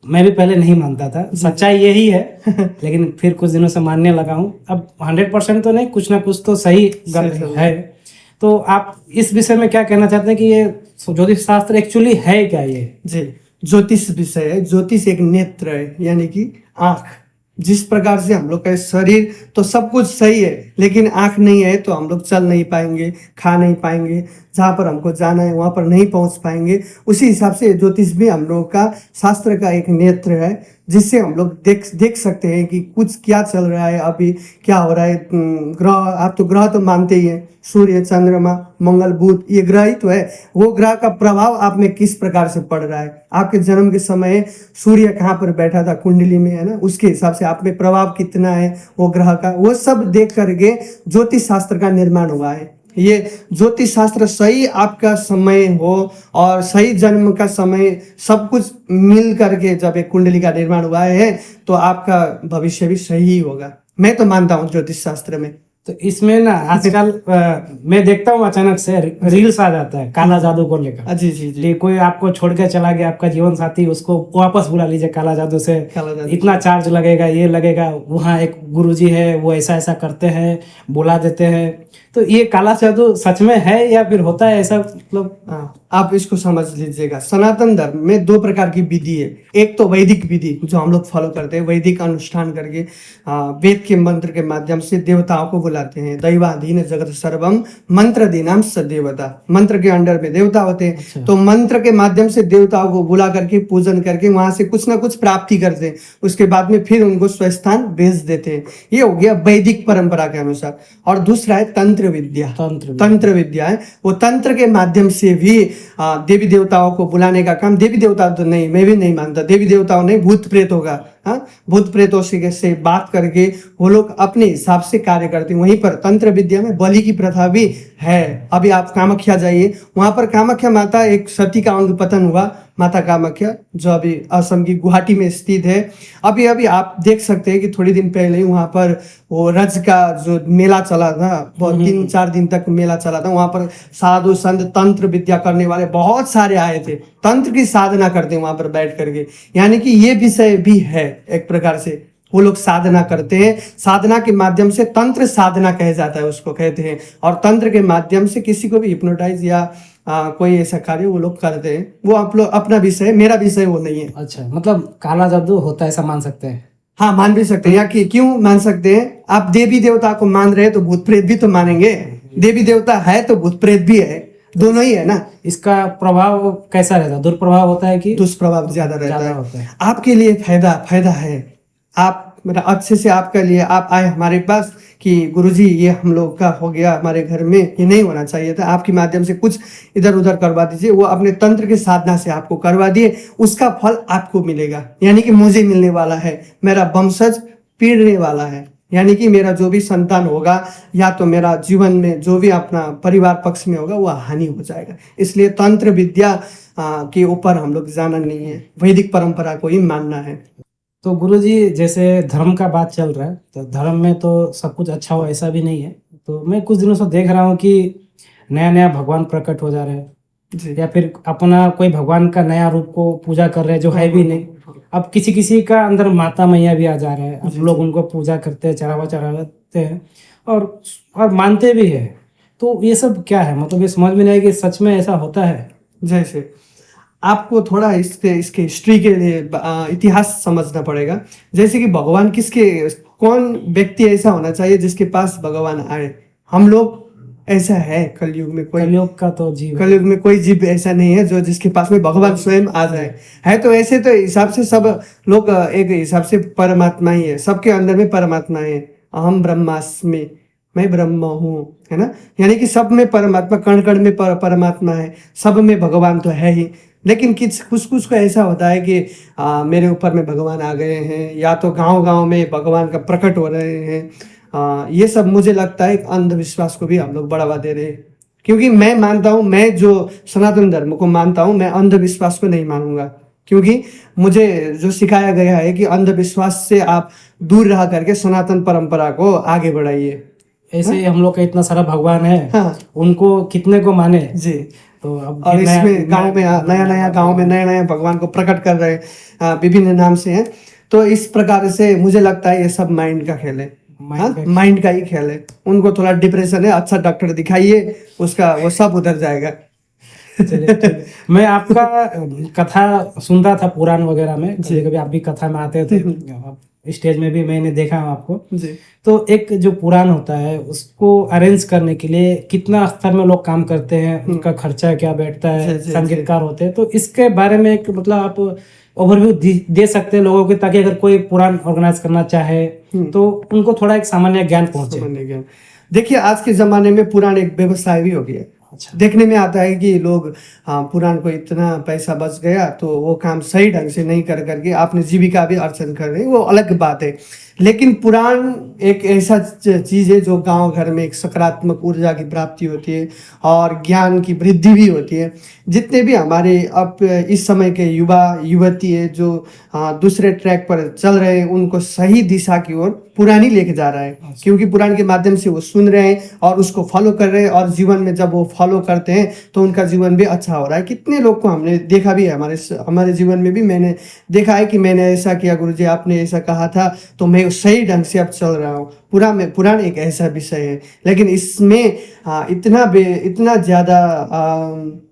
मैं भी पहले नहीं मानता था, सच्चाई यही है। लेकिन फिर कुछ दिनों से मानने लगा हूँ। अब 100% तो नहीं, कुछ ना कुछ तो सही है। तो आप इस विषय में क्या कहना चाहते हैं कि ये ज्योतिष शास्त्र एक्चुअली है क्या? ये जी, ज्योतिष विषय है। ज्योतिष एक नेत्र है, यानी कि आँख। जिस प्रकार से हम लोग का शरीर तो सब कुछ सही है, लेकिन आँख नहीं है तो हम लोग चल नहीं पाएंगे, खा नहीं पाएंगे, जहाँ पर हमको जाना है वहाँ पर नहीं पहुँच पाएंगे। उसी हिसाब से ज्योतिष भी हम लोग का शास्त्र का एक नेत्र है, जिससे हम लोग देख सकते हैं कि कुछ क्या चल रहा है, अभी क्या हो रहा है। ग्रह, आप तो ग्रह तो मानते ही हैं, सूर्य, चंद्रमा, मंगल, बुध, ये ग्रह ही तो है। वो ग्रह का प्रभाव आप में किस प्रकार से पड़ रहा है, आपके जन्म के समय सूर्य कहाँ पर बैठा था कुंडली में, है ना, उसके हिसाब से आप में प्रभाव कितना है वो ग्रह का, वो सब देख करके ज्योतिष शास्त्र का निर्माण हुआ है। ये ज्योतिष शास्त्र सही आपका समय हो और सही जन्म का समय सब कुछ मिल करके जब एक कुंडली का निर्माण हुआ है तो आपका भविष्य भी सही होगा। मैं तो मानता हूँ ज्योतिष शास्त्र में। तो इसमें ना आजकल मैं देखता हूँ अचानक से रील्स आ जाता है काला जादू को लेकर। जी जी जी। कि कोई आपको छोड़ के चला गया, आपका जीवन साथी, उसको वापस बुला लीजिए काला जादू से, काला जादू। इतना चार्ज लगेगा, ये लगेगा। वहाँ एक गुरुजी है, वो ऐसा ऐसा करते हैं, बुला देते हैं। तो ये काला जादू सच में है या फिर होता है ऐसा, मतलब? हाँ, आप इसको समझ लीजिएगा। सनातन धर्म में दो प्रकार की विधि है। एक तो वैदिक विधि जो हम लोग फॉलो करते हैं, वैदिक अनुष्ठान करके वेद के मंत्र के माध्यम से देवताओं को बुलाते हैं। दैवाधीन जगत सर्वम मंत्रधीनाम सदेवता, मंत्र के अंडर में देवता होते हैं। अच्छा। तो मंत्र के माध्यम से देवताओं को बुला करके पूजन करके वहां से कुछ ना कुछ प्राप्ति करते हैं, उसके बाद में फिर उनको स्वस्थान भेज देते हैं। ये हो गया वैदिक परंपरा के अनुसार। और दूसरा है तंत्र विद्या। तंत्र विद्या है, वो तंत्र के माध्यम से भी देवी देवताओं को बुलाने का काम। देवी देवता तो नहीं, मैं भी नहीं मानता देवी देवताओं नहीं, भूत प्रेत होगा। हाँ, भूत प्रेतों से बात करके वो लोग अपने हिसाब से कार्य करते हैं। वहीं पर तंत्र विद्या में बलि की प्रथा भी है। अभी आप कामाख्या जाइए, वहां पर कामाख्या माता, एक सती का अंग पतन हुआ, माता कामाख्या, जो अभी असम की गुवाहाटी में स्थित है। अभी अभी आप देख सकते हैं कि थोड़ी दिन पहले ही वहां पर वो रज का जो मेला चला था, बहुत 3-4 दिन तक मेला चला था। वहां पर साधु संत तंत्र विद्या करने वाले बहुत सारे आए थे, तंत्र की साधना करते हैं वहां पर बैठ करके। यानी कि ये विषय भी है एक प्रकार से, वो लोग साधना करते हैं। साधना के माध्यम से तंत्र साधना कहा जाता है, उसको कहते हैं। और तंत्र के माध्यम से किसी को भी हिप्नोटाइज या कोई ऐसा कार्य वो लोग करते हैं। वो आप लोग अपना विषय, मेरा विषय वो नहीं है। अच्छा, मतलब काला जादू होता है ऐसा मान सकते हैं? हाँ, मान भी सकते हैं। या कि क्यों मान सकते हैं, आप देवी देवता को मान रहे हैं तो भूत प्रेत भी तो मानेंगे। देवी देवता है तो भूत प्रेत भी है, दोनों ही है ना। इसका प्रभाव कैसा रहता है? दुष्प्रभाव होता है कि दुष्प्रभाव ज्यादा रहता होता है। है? आपके लिए फायदा है। आप मतलब अच्छे से आपके लिए आप आए हमारे पास कि गुरुजी ये हम लोग का हो गया हमारे घर में, ये नहीं होना चाहिए था, आपके माध्यम से कुछ इधर उधर करवा दीजिए। वो अपने तंत्र के साधना से आपको करवा दिए, उसका फल आपको मिलेगा। यानी कि मुझे मिलने वाला है, मेरा वंशज पीढ़ने वाला है। यानी कि मेरा जो भी संतान होगा या तो मेरा जीवन में जो भी अपना परिवार पक्ष में होगा वो हानि हो जाएगा। इसलिए तंत्र विद्या के ऊपर हम लोग जाना नहीं है, वैदिक परंपरा को ही मानना है। तो गुरुजी, जैसे धर्म का बात चल रहा है, तो धर्म में तो सब कुछ अच्छा हो ऐसा भी नहीं है। तो मैं कुछ दिनों से देख रहा हूँ कि नया नया भगवान प्रकट हो जा रहे हैं जी। या फिर अपना कोई भगवान का नया रूप को पूजा कर रहे हैं जो है भी नहीं। अब किसी किसी का अंदर माता मैया भी आ जा रहे हैं, अब लोग उनको पूजा करते हैं, चढ़ाते हैं और मानते भी है। तो ये सब क्या है? मतलब ये समझ में नहीं आया कि सच में ऐसा होता है। जैसे आपको थोड़ा इसके हिस्ट्री के लिए इतिहास समझना पड़ेगा। जैसे कि भगवान कौन व्यक्ति ऐसा होना चाहिए जिसके पास भगवान आए? हम लोग ऐसा है कलयुग में, कोई कलयुग का तो जीव, कलयुग में कोई जीव ऐसा नहीं है जो जिसके पास में भगवान स्वयं आ जाए। है तो ऐसे तो हिसाब से सब लोग एक हिसाब से परमात्मा ही है, सबके अंदर में परमात्मा है। अहम ब्रह्मास्मि, मैं ब्रह्म हूँ, है ना। यानी कि सब में परमात्मा, कण कण में परमात्मा है, सब में भगवान तो है ही। लेकिन कुछ को ऐसा होता है कि मेरे ऊपर में भगवान आ गए हैं, या तो गांव गांव में भगवान का प्रकट हो रहे हैं। ये सब मुझे लगता है एक अंधविश्वास को भी हम लोग बढ़ावा दे रहे हैं। क्योंकि मैं मानता हूँ, मैं जो सनातन धर्म को मानता हूँ, मैं अंधविश्वास को नहीं मानूंगा। क्योंकि मुझे जो सिखाया गया है कि अंधविश्वास से आप दूर रह करके सनातन परंपरा को आगे बढ़ाइए। ऐसे ही हम लोग का इतना सारा भगवान है, हाँ। उनको कितने को माने जी। तो अब और इसमें गांव में नया भगवान को प्रकट कर रहे हैं, विभिन्न नाम से हैं। तो इस प्रकार से मुझे लगता है ये सब माइंड का खेल है, माइंड का ही खेल है। उनको थोड़ा डिप्रेशन है, अच्छा डॉक्टर दिखाइए, उसका वो सब उधर जाएगा। चलिए, ठीक है। मैं आपका कथा सुन रहा था पुराण वगैरह में, कभी कभी आप भी कथा में आते थे, स्टेज में भी मैंने देखा है आपको। जी तो एक जो पुराण होता है उसको अरेंज करने के लिए कितना स्तर में लोग काम करते हैं, उनका खर्चा क्या बैठता है, जी, जी, संगीतकार होते हैं, तो इसके बारे में एक मतलब आप ओवरव्यू दे सकते हैं लोगों को, ताकि अगर कोई पुराण ऑर्गेनाइज करना चाहे तो उनको थोड़ा एक सामान्य ज्ञान पहुंचे। सामान्य ज्ञान। देखिए आज के जमाने में पुराण एक व्यवसाय भी हो गया। अच्छा। देखने में आता है कि लोग पुराण को इतना पैसा बच गया तो वो काम सही ढंग से नहीं कर करके अपनी जीविका भी अर्जन कर रहे हैं, वो अलग बात है। लेकिन पुराण एक ऐसा चीज़ है जो गांव घर में एक सकारात्मक ऊर्जा की प्राप्ति होती है और ज्ञान की वृद्धि भी होती है। जितने भी हमारे अब इस समय के युवा युवती है जो दूसरे ट्रैक पर चल रहे हैं, उनको सही दिशा की ओर पुरानी लेके जा रहा है, क्योंकि पुराण के माध्यम से वो सुन रहे हैं और उसको फॉलो कर रहे हैं, और जीवन में जब वो फॉलो करते हैं तो उनका जीवन भी अच्छा हो रहा है। कितने लोग को हमने देखा भी है, हमारे जीवन में भी मैंने देखा है कि मैंने ऐसा किया, गुरुजी आपने ऐसा कहा था तो मैं सही ढंग से अब चल रहा हूँ। पुराण एक ऐसा विषय है, लेकिन इसमें इतना ज़्यादा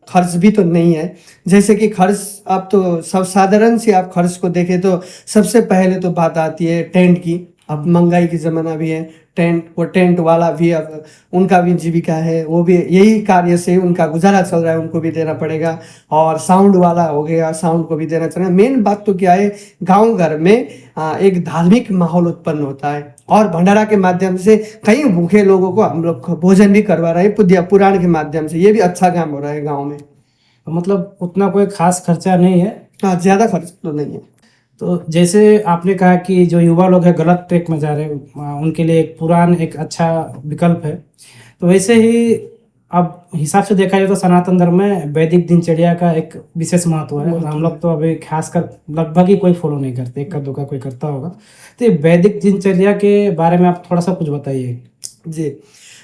खर्च भी तो नहीं है। जैसे कि खर्च अब तो सब साधारण से आप खर्च को देखें तो सबसे पहले तो बात आती है टेंट की। अब महंगाई की ज़माना भी है, टेंट वाला भी अब उनका भी जीविका है, वो भी यही कार्य से उनका गुजारा चल रहा है, उनको भी देना पड़ेगा। और साउंड वाला हो गया, साउंड को भी देना चाहिए। मेन बात तो क्या है, गांव घर में एक धार्मिक माहौल उत्पन्न होता है और भंडारा के माध्यम से कई भूखे लोगों को हम लोग भोजन भी करवा रहे हैं पुराण के माध्यम से। ये भी अच्छा काम हो रहा है गाँव में। मतलब उतना कोई खास खर्चा नहीं है। हाँ, ज़्यादा खर्च तो नहीं है। तो जैसे आपने कहा कि जो युवा लोग हैं गलत ट्रैक में जा रहे हैं, उनके लिए एक पुराण एक अच्छा विकल्प है। तो वैसे ही अब हिसाब से देखा जाए तो सनातन धर्म में वैदिक दिनचर्या का एक विशेष महत्व है, और हम लोग तो अभी खासकर लगभग ही कोई फॉलो नहीं करते, एक का दो का कोई करता होगा। तो ये वैदिक दिनचर्या के बारे में आप थोड़ा सा कुछ बताइए। जी,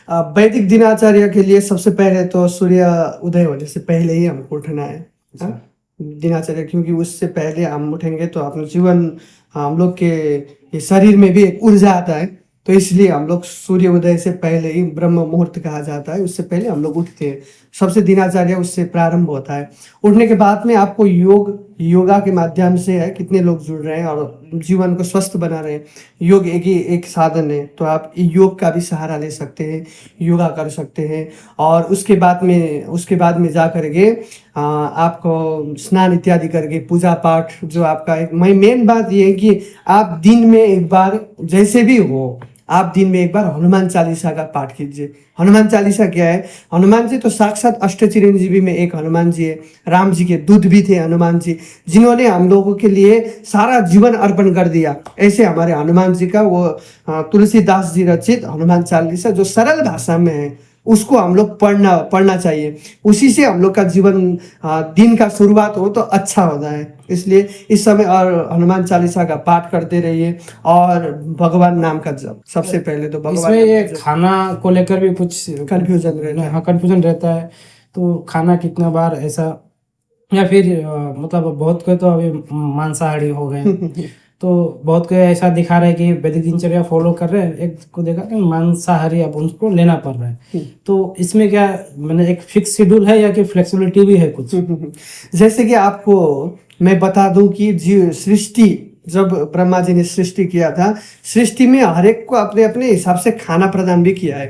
वैदिक दिनचर्या के लिए सबसे पहले तो सूर्य उदय होने से पहले ही हमको उठना है। हाँ? दिनचर्या, क्योंकि उससे पहले हम उठेंगे तो अपना जीवन, हम लोग के ये शरीर में भी एक ऊर्जा आता है, तो इसलिए हम लोग सूर्य उदय से पहले ही, ब्रह्म मुहूर्त कहा जाता है, उससे पहले हम लोग उठते हैं। सबसे दिनचर्या उससे प्रारंभ होता है। उठने के बाद में आपको योगा के माध्यम से है, कितने लोग जुड़ रहे हैं और जीवन को स्वस्थ बना रहे हैं। योग एक साधन है, तो आप योग का भी सहारा ले सकते हैं, योगा कर सकते हैं। और उसके बाद में जा करके आपको स्नान इत्यादि करके पूजा पाठ जो आपका एक मेन बात ये है कि आप दिन में एक बार, जैसे भी हो, आप दिन में एक बार हनुमान चालीसा का पाठ कीजिए। हनुमान चालीसा क्या है? हनुमान जी तो साक्षात अष्ट चिरंजीवी में एक हनुमान जी है। राम जी के दूत भी थे हनुमान जी, जिन्होंने हम लोगों के लिए सारा जीवन अर्पण कर दिया। ऐसे हमारे हनुमान जी का वो तुलसीदास जी रचित हनुमान चालीसा जो सरल भाषा में है, उसको हम लोग पढ़ना चाहिए। उसी से हम लोग का जीवन दिन का शुरुआत हो तो अच्छा होता है। इसलिए इस समय और हनुमान चालीसा का पाठ करते रहिए और भगवान नाम का जप। सबसे पहले तो भगवान। इसमें ये खाना को लेकर भी कुछ कंफ्यूजन रहता है। हाँ, कंफ्यूजन रहता है। तो खाना कितना बार ऐसा, या फिर मतलब बहुत कोई तो अभी मांसाहारी हो गए तो बहुत कोई ऐसा दिखा रहे हैं कि वैदिक दिनचर्या फॉलो कर रहे हैं, एक को देखा कि मांसाहारी अब उनको लेना पड़ रहा है। तो इसमें क्या मैंने एक फिक्स शेड्यूल है या कि फ्लेक्सिबिलिटी भी है कुछ? जैसे कि आपको मैं बता दूं कि सृष्टि, जब ब्रह्मा जी ने सृष्टि किया था, सृष्टि में हर एक को अपने अपने हिसाब से खाना प्रदान भी किया है।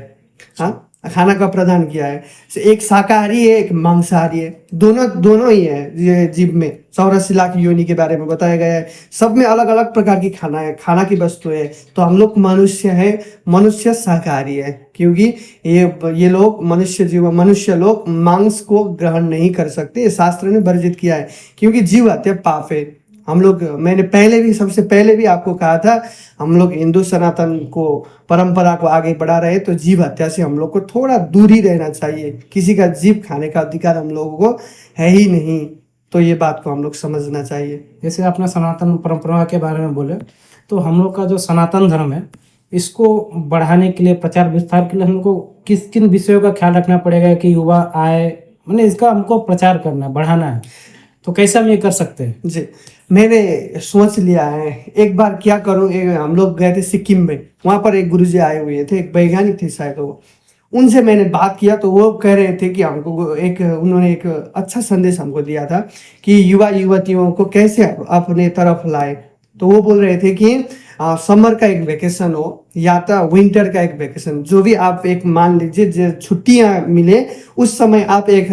हाँ, खाना का प्रदान किया है। एक शाकाहारी है, एक मांसाहारी है, दोनों ही है। ये जीव में 84 लाख योनि के बारे में बताया गया है। सब में अलग अलग प्रकार की खाना की वस्तु है। तो हम लोग मनुष्य है, मनुष्य शाकाहारी है, क्योंकि ये लोग मनुष्य लोग मांस को ग्रहण नहीं कर सकते। ये शास्त्र ने वर्जित किया है, क्योंकि जीव हत्या पाप है। हम लोग, मैंने सबसे पहले भी आपको कहा था, हम लोग हिंदू सनातन को परंपरा को आगे बढ़ा रहे हैं, तो जीव हत्या से हम लोग को थोड़ा दूर ही रहना चाहिए। किसी का जीव खाने का अधिकार हम लोगों को है ही नहीं, तो ये बात को हम लोग समझना चाहिए। जैसे आपने सनातन परंपरा के बारे में बोले, तो हम लोग का जो सनातन धर्म है, इसको बढ़ाने के लिए, प्रचार विस्तार के लिए हमको किन विषयों का ख्याल रखना पड़ेगा कि युवा आए, मैंने इसका हमको प्रचार करना, बढ़ाना है, तो कैसे हम ये कर सकते हैं? जी, मैंने सोच लिया है, एक बार क्या करूं, हम लोग गए थे सिक्किम में, वहाँ पर एक गुरुजी आए हुए थे, एक वैज्ञानिक थे शायद वो। उनसे मैंने बात किया तो वो कह रहे थे कि उन्होंने एक अच्छा संदेश हमको दिया था कि युवा युवतियों को कैसे अपने तरफ लाए। तो वो बोल रहे थे कि समर का एक वेकेशन हो या तो विंटर का एक वेकेशन, जो भी आप एक मान लीजिए जो छुट्टियां मिले उस समय आप एक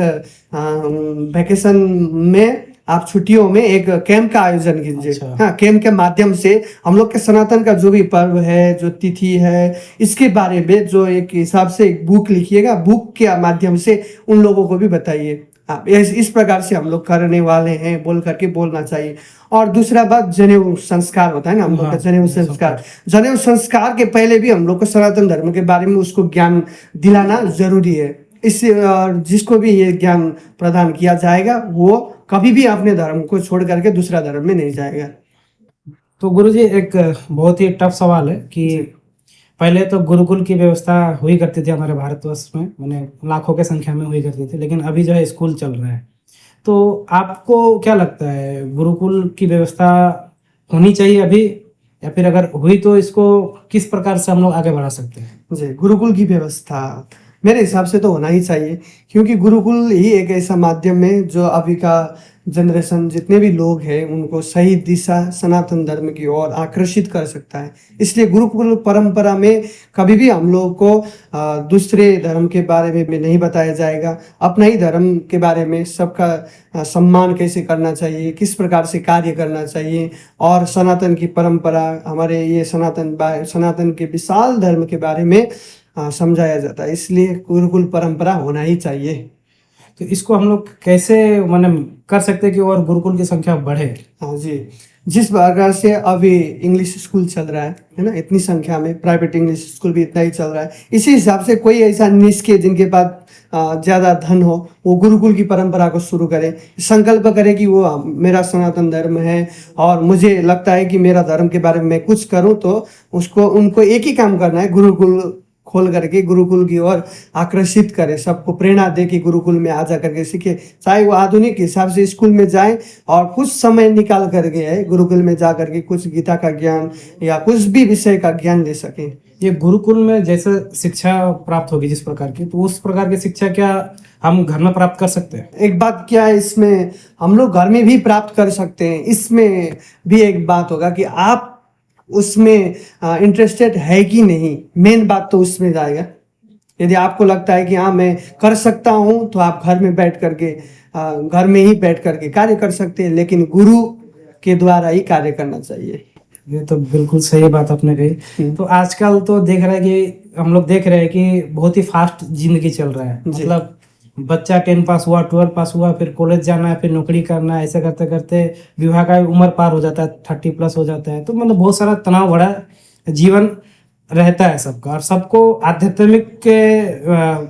वेकेशन में आप छुट्टियों में एक कैंप का आयोजन कीजिए। अच्छा। हाँ, कैंप के माध्यम से हम लोग के सनातन का जो भी पर्व है, जो तिथि है, इसके बारे में जो एक हिसाब से एक बुक लिखिएगा, बुक के माध्यम से उन लोगों को भी बताइए। आप इस प्रकार से हम लोग करने वाले हैं बोल करके बोलना चाहिए। और दूसरा बात, जनेऊ संस्कार होता है ना हम लोग का, हाँ, जनेऊ संस्कार, जनेऊ संस्कार के पहले भी हम लोग को सनातन धर्म के बारे में उसको ज्ञान दिलाना जरूरी है। इससे जिसको भी ये ज्ञान प्रदान किया जाएगा वो कभी भी अपने धर्म को छोड़ करके दूसरा धर्म में नहीं जाएगा। तो गुरुजी एक बहुत ही टफ सवाल है कि पहले तो गुरुकुल की व्यवस्था हुई करती थी हमारे भारतवर्ष में, मैंने लाखों के संख्या में हुई करती थी, लेकिन अभी जो है स्कूल चल रहा है। तो आपको क्या लगता है, गुरुकुल की व्यवस्था होनी चाहिए अभी, या फिर अगर हुई तो इसको किस प्रकार से हम लोग आगे बढ़ा सकते हैं? जी, गुरुकुल की व्यवस्था मेरे हिसाब से तो होना ही चाहिए, क्योंकि गुरुकुल ही एक ऐसा माध्यम है जो अभी का जनरेशन जितने भी लोग हैं उनको सही दिशा सनातन धर्म की ओर आकर्षित कर सकता है। इसलिए गुरुकुल परंपरा में कभी भी हम लोग को दूसरे धर्म के बारे में नहीं बताया जाएगा। अपना ही धर्म के बारे में सबका सम्मान कैसे करना चाहिए, किस प्रकार से कार्य करना चाहिए, और सनातन की परंपरा, हमारे ये सनातन के विशाल धर्म के बारे में समझाया जाता है। इसलिए गुरुकुल परंपरा होना ही चाहिए। तो इसको हम लोग कैसे माने कर सकते हैं कि और गुरुकुल की संख्या बढ़े? हाँ जी, जिस प्रकार से अभी इंग्लिश स्कूल चल रहा है ना, इतनी संख्या में प्राइवेट इंग्लिश स्कूल भी इतना ही चल रहा है, इसी हिसाब से कोई ऐसा निष्क्रिय जिनके पास ज़्यादा धन हो वो गुरुकुल की परंपरा को शुरू करे, संकल्प करे कि वो मेरा सनातन धर्म है और मुझे लगता है कि मेरा धर्म के बारे में मैं कुछ करूँ, तो उनको एक ही काम करना है, गुरुकुल खोल करके गुरुकुल की ओर आकर्षित करे, सबको प्रेरणा दे कि गुरुकुल में आ जा करके सीखे। चाहे वो आधुनिक हिसाब से स्कूल में जाए और कुछ समय निकाल करके गुरुकुल में जा करके कुछ गीता का ज्ञान या कुछ भी विषय का ज्ञान ले सके। ये गुरुकुल में जैसे शिक्षा प्राप्त होगी जिस प्रकार की, तो उस प्रकार की शिक्षा क्या हम घर में प्राप्त कर सकते हैं? एक बात क्या है, इसमें हम लोग घर में भी प्राप्त कर सकते हैं। इसमें भी एक बात होगा कि आप उसमें इंटरेस्टेड है कि नहीं, मेन बात तो उसमें जाएगा। यदि आपको लगता है कि हाँ मैं कर सकता हूँ, तो आप घर में बैठ करके घर में ही बैठ करके कार्य कर सकते हैं, लेकिन गुरु के द्वारा ही कार्य करना चाहिए। ये तो बिल्कुल सही बात आपने कही। तो आजकल तो देख रहे हैं कि हम लोग देख रहे हैं कि बहुत ही फास्ट जिंदगी चल रहा है। मतलब बच्चा 10 पास हुआ, 12 पास हुआ, फिर कॉलेज जाना है, फिर नौकरी करना है, ऐसे करते करते विवाह का उम्र पार हो जाता है, 30 प्लस हो जाता है। तो मतलब बहुत सारा तनाव भरा जीवन रहता है सबका, और सबको आध्यात्मिक के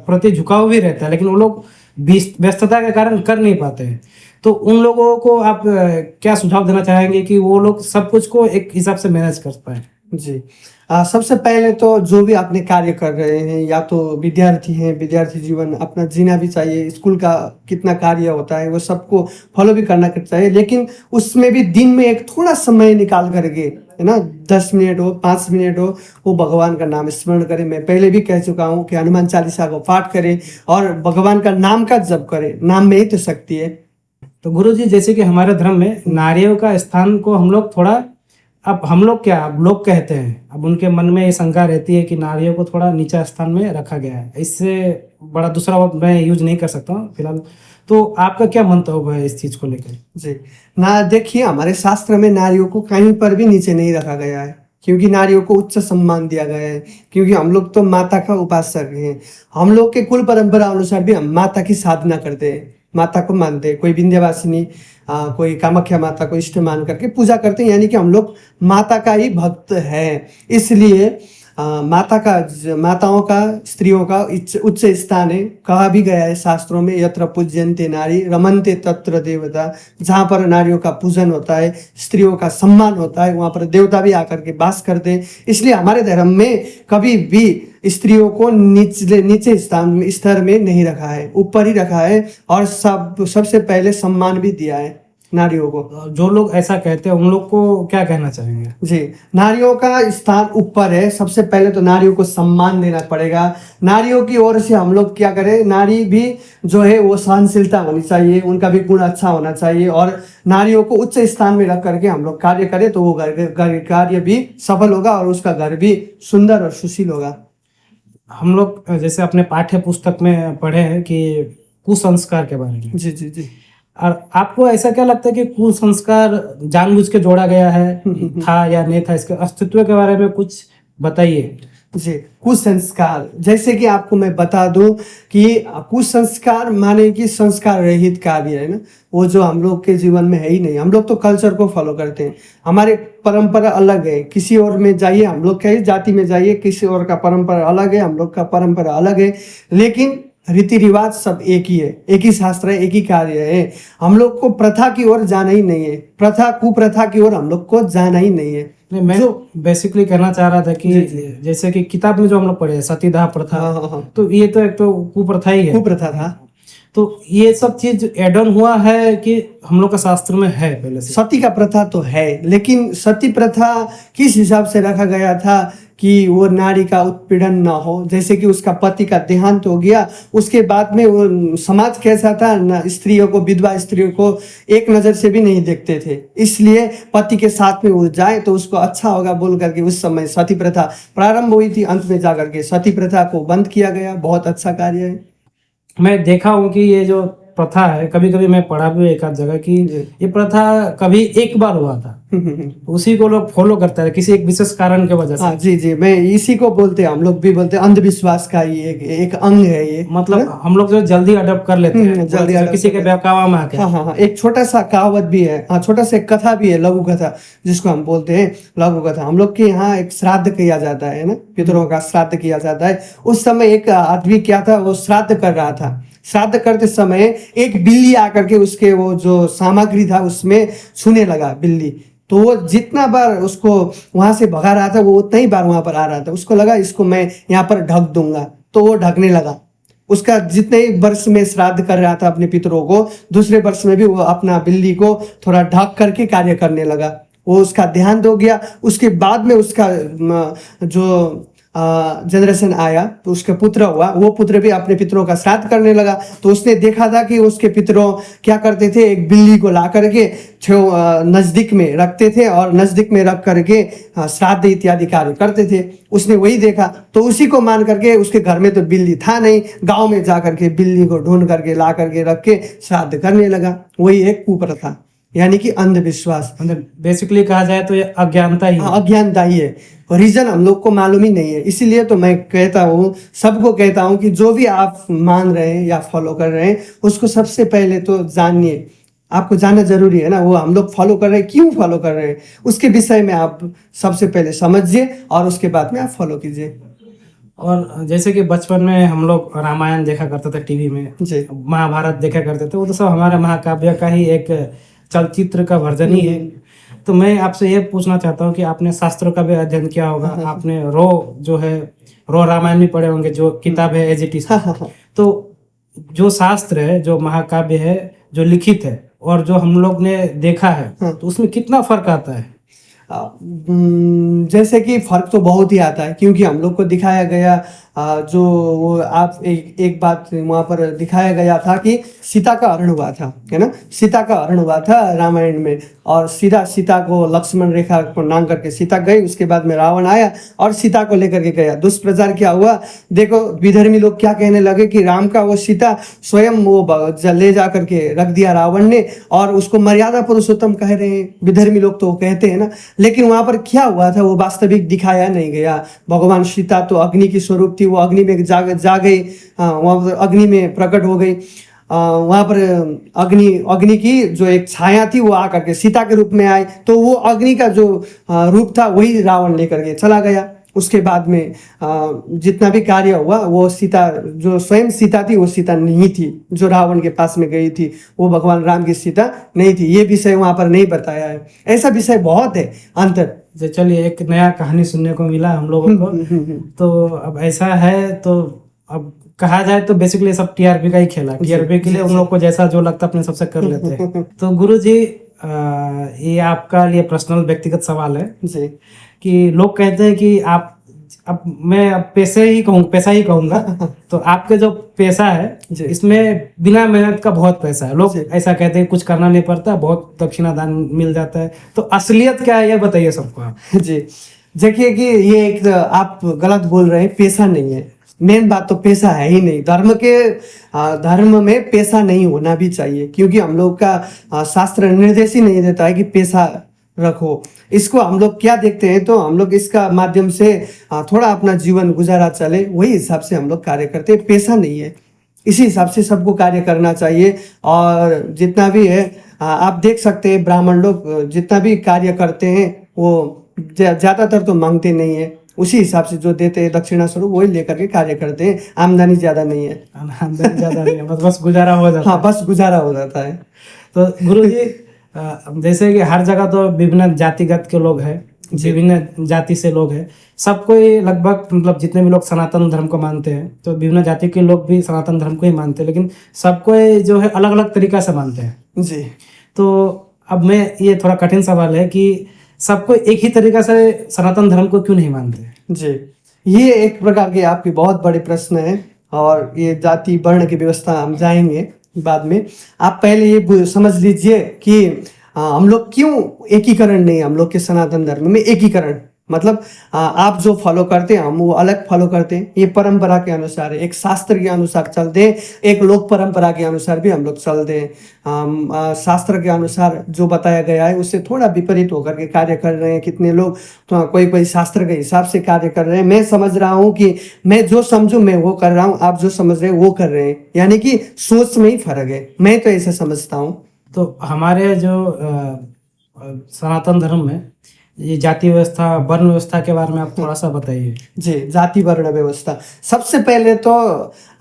प्रति झुकाव भी रहता है, लेकिन वो लोग व्यस्तता के कारण कर नहीं पाते हैं। तो उन लोगों को आप क्या सुझाव देना चाहेंगे कि वो लोग सब कुछ को एक हिसाब से मैनेज कर पाए? जी, सबसे पहले तो जो भी आपने कार्य कर रहे हैं, या तो विद्यार्थी हैं, विद्यार्थी जीवन अपना जीना भी चाहिए, स्कूल का कितना कार्य होता है वो सबको फॉलो भी करना चाहिए, लेकिन उसमें भी दिन में एक थोड़ा समय निकाल करके, है ना, 10 मिनट हो, 5 मिनट हो, वो भगवान का नाम स्मरण करें। मैं पहले भी कह चुका हूँ कि हनुमान चालीसा को पाठ करें और भगवान का नाम का जप करें, नाम में ही तो शक्ति है। तो गुरुजी, जैसे कि हमारे धर्म में नारियों का स्थान को हम लोग थोड़ा, अब हम लोग क्या, अब लोग कहते हैं, अब उनके मन में ये शंका रहती है कि नारियों को थोड़ा नीचा स्थान में रखा गया है। इससे बड़ा दूसरा वर्ड मैं यूज नहीं कर सकता हूँ फिलहाल। तो आपका क्या मंतव्य है इस चीज को लेकर? जी ना, देखिए हमारे शास्त्र में नारियों को कहीं पर भी नीचे नहीं रखा गया है, क्योंकि नारियों को उच्च सम्मान दिया गया है, क्योंकि हम लोग तो माता का उपासक हैं। हम लोग के कुल परंपरा अनुसार भी हम माता की साधना करते हैं, माता को मानते हैं। कोई विंध्यवासिनी, कोई कामाख्या माता को इष्ट मान करके पूजा करते हैं, यानी कि हम लोग माता का ही भक्त है। इसलिए माताओं का, स्त्रियों का उच्च स्थान है। कहा भी गया है शास्त्रों में, यत्र पूज्यन्ते नारी रमन्ते तत्र देवता। जहाँ पर नारियों का पूजन होता है, स्त्रियों का सम्मान होता है, वहाँ पर देवता भी आकर के वास करते हैं। इसलिए हमारे धर्म में कभी भी स्त्रियों को नीचे स्तर में नहीं रखा है, ऊपर ही रखा है, और सबसे पहले सम्मान भी दिया है। नारियों को। जो लोग ऐसा कहते हैं उन लोग को क्या कहना चाहेंगे? जी, नारियों का स्थान ऊपर है। सबसे पहले तो नारियों को सम्मान देना पड़ेगा। नारियों की ओर से हम लोग क्या करें, नारी भी जो है वो सहनशीलता होनी चाहिए, उनका भी गुण अच्छा होना चाहिए और नारियों को उच्च स्थान में रख करके हम लोग कार्य करें तो वो कार्य भी सफल होगा और उसका घर भी सुंदर और सुशील होगा। हम लोग जैसे अपने पाठ्य पुस्तक में पढ़े हैं कि कुसंस्कार के बारे में। जी जी जी। और आपको ऐसा क्या लगता है कि कुसंस्कार जानबूझ के जोड़ा गया है था या नहीं था? इसके अस्तित्व के बारे में कुछ बताइए। जी, कुसंस्कार जैसे कि आपको मैं बता दूं कि कुसंस्कार माने कि संस्कार रहित कार्य है ना, वो जो हम लोग के जीवन में है ही नहीं। हम लोग तो कल्चर को फॉलो करते हैं, हमारे परंपरा अलग है। किसी और में जाइए, हम लोग कई जाति में जाइए, किसी और का परंपरा अलग है, हम लोग का परंपरा अलग है, लेकिन रीति रिवाज सब एक ही है, एक ही शास्त्र है, एक ही कार्य है। हम लोग को प्रथा की ओर जाना ही नहीं है, प्रथा कुप्रथा की ओर हम लोग को जाना ही नहीं है। नहीं, मैं जो बेसिकली कहना चाह रहा था कि जैसे कि किताब में जो हम लोग पढ़े सतीदाह प्रथा, हाँ। तो ये तो एक तो कुप्रथा ही है। कुप्रथा था। तो ये सब चीज एड ऑन हुआ है कि हम लोग का शास्त्र में है पहले से? सती का प्रथा तो है, लेकिन सती प्रथा किस हिसाब से रखा गया था कि वो नारी का उत्पीड़न ना हो। जैसे कि उसका पति का देहांत हो गया, उसके बाद में वो समाज कैसा था ना, स्त्रियों को, विधवा स्त्रियों को एक नज़र से भी नहीं देखते थे, इसलिए पति के साथ में वो जाए तो उसको अच्छा होगा बोल करके उस समय सती प्रथा प्रारंभ हुई थी। अंत में जाकर के सती प्रथा को बंद किया गया। बहुत अच्छा कार्य है। मैं देखा हूँ कि ये जो प्रथा है, कभी कभी मैं पढ़ा भी एक आध जगह कि ये प्रथा कभी एक बार हुआ था, उसी को लोग फॉलो करते हैं किसी एक विशेष कारण की वजह से। हाँ जी जी, मैं इसी को बोलते हैं, हम लोग भी बोलते हैं अंधविश्वास का ही एक अंग है ये। मतलब हम लोग जो जल्दी अडॉप्ट कर लेते हैं, जल्दी जैसे किसी के बहकावा में आके। हाँ, एक छोटा सा कहावत भी है, हाँ, छोटा सा एक कथा भी है, लघु कथा जिसको हम बोलते हैं लघु कथा। हम लोग के यहाँ एक श्राद्ध किया जाता है ना, पितरों का श्राद्ध किया जाता है। उस समय एक आदमी क्या था, वो श्राद्ध कर रहा था। श्राद्ध करते समय एक बिल्ली आकर के उसके वो जो सामग्री था उसमें छूने लगा बिल्ली। तो वो जितना बार उसको वहां से भगा रहा था, वो उतना ही बार वहां पर आ रहा था। उसको लगा इसको मैं यहाँ पर ढक दूंगा, तो वो ढकने लगा। उसका जितने ही वर्ष में श्राद्ध कर रहा था अपने पितरों को, दूसरे वर्ष में भी वो अपना बिल्ली को थोड़ा ढक करके कार्य करने लगा। वो उसका देहांत हो गया। उसके बाद में उसका जो जनरेशन आया तो उसका पुत्र हुआ, वो पुत्र भी अपने पितरों का श्राद्ध करने लगा। तो उसने देखा था कि उसके पितरों क्या करते थे, एक बिल्ली को ला करके नजदीक में रखते थे और नजदीक में रख करके श्राद्ध इत्यादि कार्य करते थे। उसने वही देखा तो उसी को मान करके, उसके घर में तो बिल्ली था नहीं, गांव में जा करके बिल्ली को ढूंढ करके ला करके रख के श्राद्ध करने लगा। वही एक कुप्रथा, यानी कि अंधविश्वास। मतलब बेसिकली कहा जाए तो ये अज्ञानता ही है। अज्ञानता ही है, रीजन हम लोग को मालूम ही नहीं है। इसीलिए तो मैं कहता हूँ, सबको कहता हूँ कि जो भी आप मान रहे हैं या फॉलो कर रहे हैं उसको सबसे पहले तो जानिए। आपको जानना जरूरी है ना, वो हम लोग फॉलो कर रहे हैं, क्यों फॉलो कर रहे हैं, उसके विषय में आप सबसे पहले समझिए और उसके बाद में आप फॉलो कीजिए। और जैसे कि बचपन में हम लोग रामायण देखा करते थे टीवी में, महाभारत देखा करते थे, वो तो सब हमारे महाकाव्य का ही एक चलचित्र का वर्जन ही है। तो मैं आपसे ये पूछना चाहता हूँ कि आपने शास्त्रों का भी अध्ययन किया होगा, आपने रो रामायण भी पढ़े होंगे, जो किताब है एज इट इज। तो जो शास्त्र है, जो महाकाव्य है, जो लिखित है और जो हम लोग ने देखा है, तो उसमें कितना फर्क आता है? जैसे कि फर्क तो बहुत ही आता है, क्योंकि हम लोग को दिखाया गया जो वो आप एक बात वहाँ पर दिखाया गया था कि सीता का हरण हुआ था, है ना, सीता का हरण हुआ था रामायण में। और सीता को लक्ष्मण रेखा को नांग करके सीता गई, उसके बाद में रावण आया और सीता को लेकर के गया। दुष्प्रचार क्या हुआ, देखो विधर्मी लोग क्या कहने लगे कि राम का वो सीता स्वयं वो ले जा करके रख दिया रावण ने, और उसको मर्यादा पुरुषोत्तम कह रहे हैं विधर्मी लोग, तो कहते हैं ना। लेकिन वहां पर क्या हुआ था वो वास्तविक दिखाया नहीं गया। भगवान सीता तो अग्नि की स्वरूप थी, वो अग्नि में जा गई, वहां पर अग्नि में प्रकट हो गई। वहां पर अग्नि की जो एक छाया थी वो आकर के सीता के रूप में आई, तो वो अग्नि का जो रूप था वही रावण लेकर के चला गया। उसके बाद में जितना भी कार्य हुआ, वो सीता जो स्वयं सीता थी वो सीता नहीं थी, जो रावण के पास में गई थी वो भगवान राम की सीता नहीं थी। ये विषय वहां पर नहीं बताया है। ऐसा विषय बहुत है अंतर। चलिए, एक नया कहानी सुनने को मिला हम लोगों को। तो अब ऐसा है, तो अब कहा जाए तो बेसिकली सब टीआरपी का ही खेला, टीआरपी के लिए उन लोग को जैसा जो लगता अपने सबसे कर लेते हैं। तो गुरुजी, ये आपका लिए पर्सनल व्यक्तिगत सवाल है जी कि लोग कहते हैं कि आप, अब मैं अब पैसा ही कहूंगा तो आपके जो पैसा है जी। इसमें बिना मेहनत का बहुत पैसा है। लोग जी। ऐसा कहते हैं कुछ करना नहीं पड़ता, बहुत दक्षिणा दान मिल जाता है। तो असलियत क्या है ये बताइए सबको आप। जी देखिए कि ये एक आप गलत बोल रहे हैं, पैसा नहीं है। मेन बात तो पैसा है ही नहीं। धर्म में पैसा नहीं होना भी चाहिए, क्योंकि हम लोग का शास्त्र निर्देश ही नहीं देता है कि पैसा रखो। इसको हम लोग क्या देखते हैं, तो हम लोग इसका माध्यम से थोड़ा अपना जीवन गुजारा चले, वही हिसाब से हम लोग कार्य करते हैं। पैसा नहीं है, इसी हिसाब से सबको कार्य करना चाहिए। और जितना भी है आप देख सकते हैं, ब्राह्मण लोग जितना भी कार्य करते हैं वो ज़्यादातर तो मांगते नहीं है, उसी हिसाब से जो देते हैं दक्षिणा स्वरूप वही लेकर के कार्य करते हैं। आमदनी ज़्यादा नहीं है, आमदनी ज्यादा नहीं है, बस गुजारा हो जाता हाँ बस गुजारा हो जाता है। तो गुरुजी जैसे कि हर जगह तो विभिन्न जातिगत के लोग हैं, विभिन्न जाति से लोग हैं, सबको ये लगभग मतलब जितने भी लोग सनातन धर्म को मानते हैं तो विभिन्न जाति के लोग भी सनातन धर्म को ही मानते हैं, लेकिन सबको ये जो है अलग अलग तरीका से मानते हैं जी। तो अब मैं ये थोड़ा कठिन सवाल है कि सबको एक ही तरीका से सनातन धर्म को क्यों नहीं मानते? जी ये एक प्रकार के आपके बहुत बड़े प्रश्न है, और ये जाति वर्ण की व्यवस्था हम जाएंगे बाद में। आप पहले ये समझ लीजिए कि हम लोग क्यों एकीकरण नहीं है। हम लोग के सनातन धर्म में एकीकरण मतलब आप जो फॉलो करते हैं हम वो अलग फॉलो करते हैं। ये परंपरा के अनुसार है, एक शास्त्र के अनुसार चलते हैं, एक लोक परंपरा के अनुसार भी हम लोग चलते हैं। शास्त्र के अनुसार जो बताया गया है उससे थोड़ा विपरीत होकर के कार्य कर रहे हैं कितने लोग। तो कोई शास्त्र के हिसाब से कार्य कर रहे हैं। मैं समझ रहा हूँ कि मैं जो समझूं मैं वो कर रहा हूँ, आप जो समझ रहे हैं वो कर रहे हैं, यानी कि सोच में ही फर्क है। मैं तो ऐसा समझता हूँ। तो हमारे जो सनातन धर्म में ये जाति व्यवस्था वर्ण व्यवस्था के बारे में आप थोड़ा सा बताइए। जी जाति वर्ण व्यवस्था, सबसे पहले तो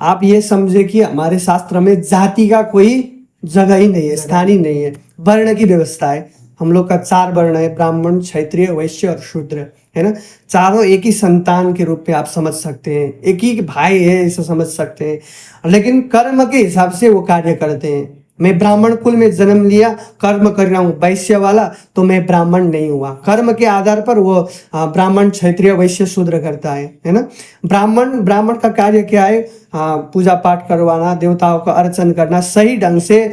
आप ये समझे कि हमारे शास्त्र में जाति का कोई जगह ही नहीं है, स्थान ही नहीं है। वर्ण की व्यवस्था है। हम लोग का 4 वर्ण है, ब्राह्मण, क्षत्रिय, वैश्य और शूद्र, है ना। चारों एक ही संतान के रूप में आप समझ सकते हैं, एक ही भाई है ऐसा समझ सकते हैं, लेकिन कर्म के हिसाब से वो कार्य करते हैं। मैं ब्राह्मण कुल में जन्म लिया, कर्म कर रहा हूँ वैश्य वाला, तो मैं ब्राह्मण नहीं हुआ। कर्म के आधार पर वो ब्राह्मण, क्षत्रिय, वैश्य, शूद्र करता है ना। ब्राह्मण का कार्य क्या है? पूजा पाठ करवाना, देवताओं का अर्चन करना, सही ढंग से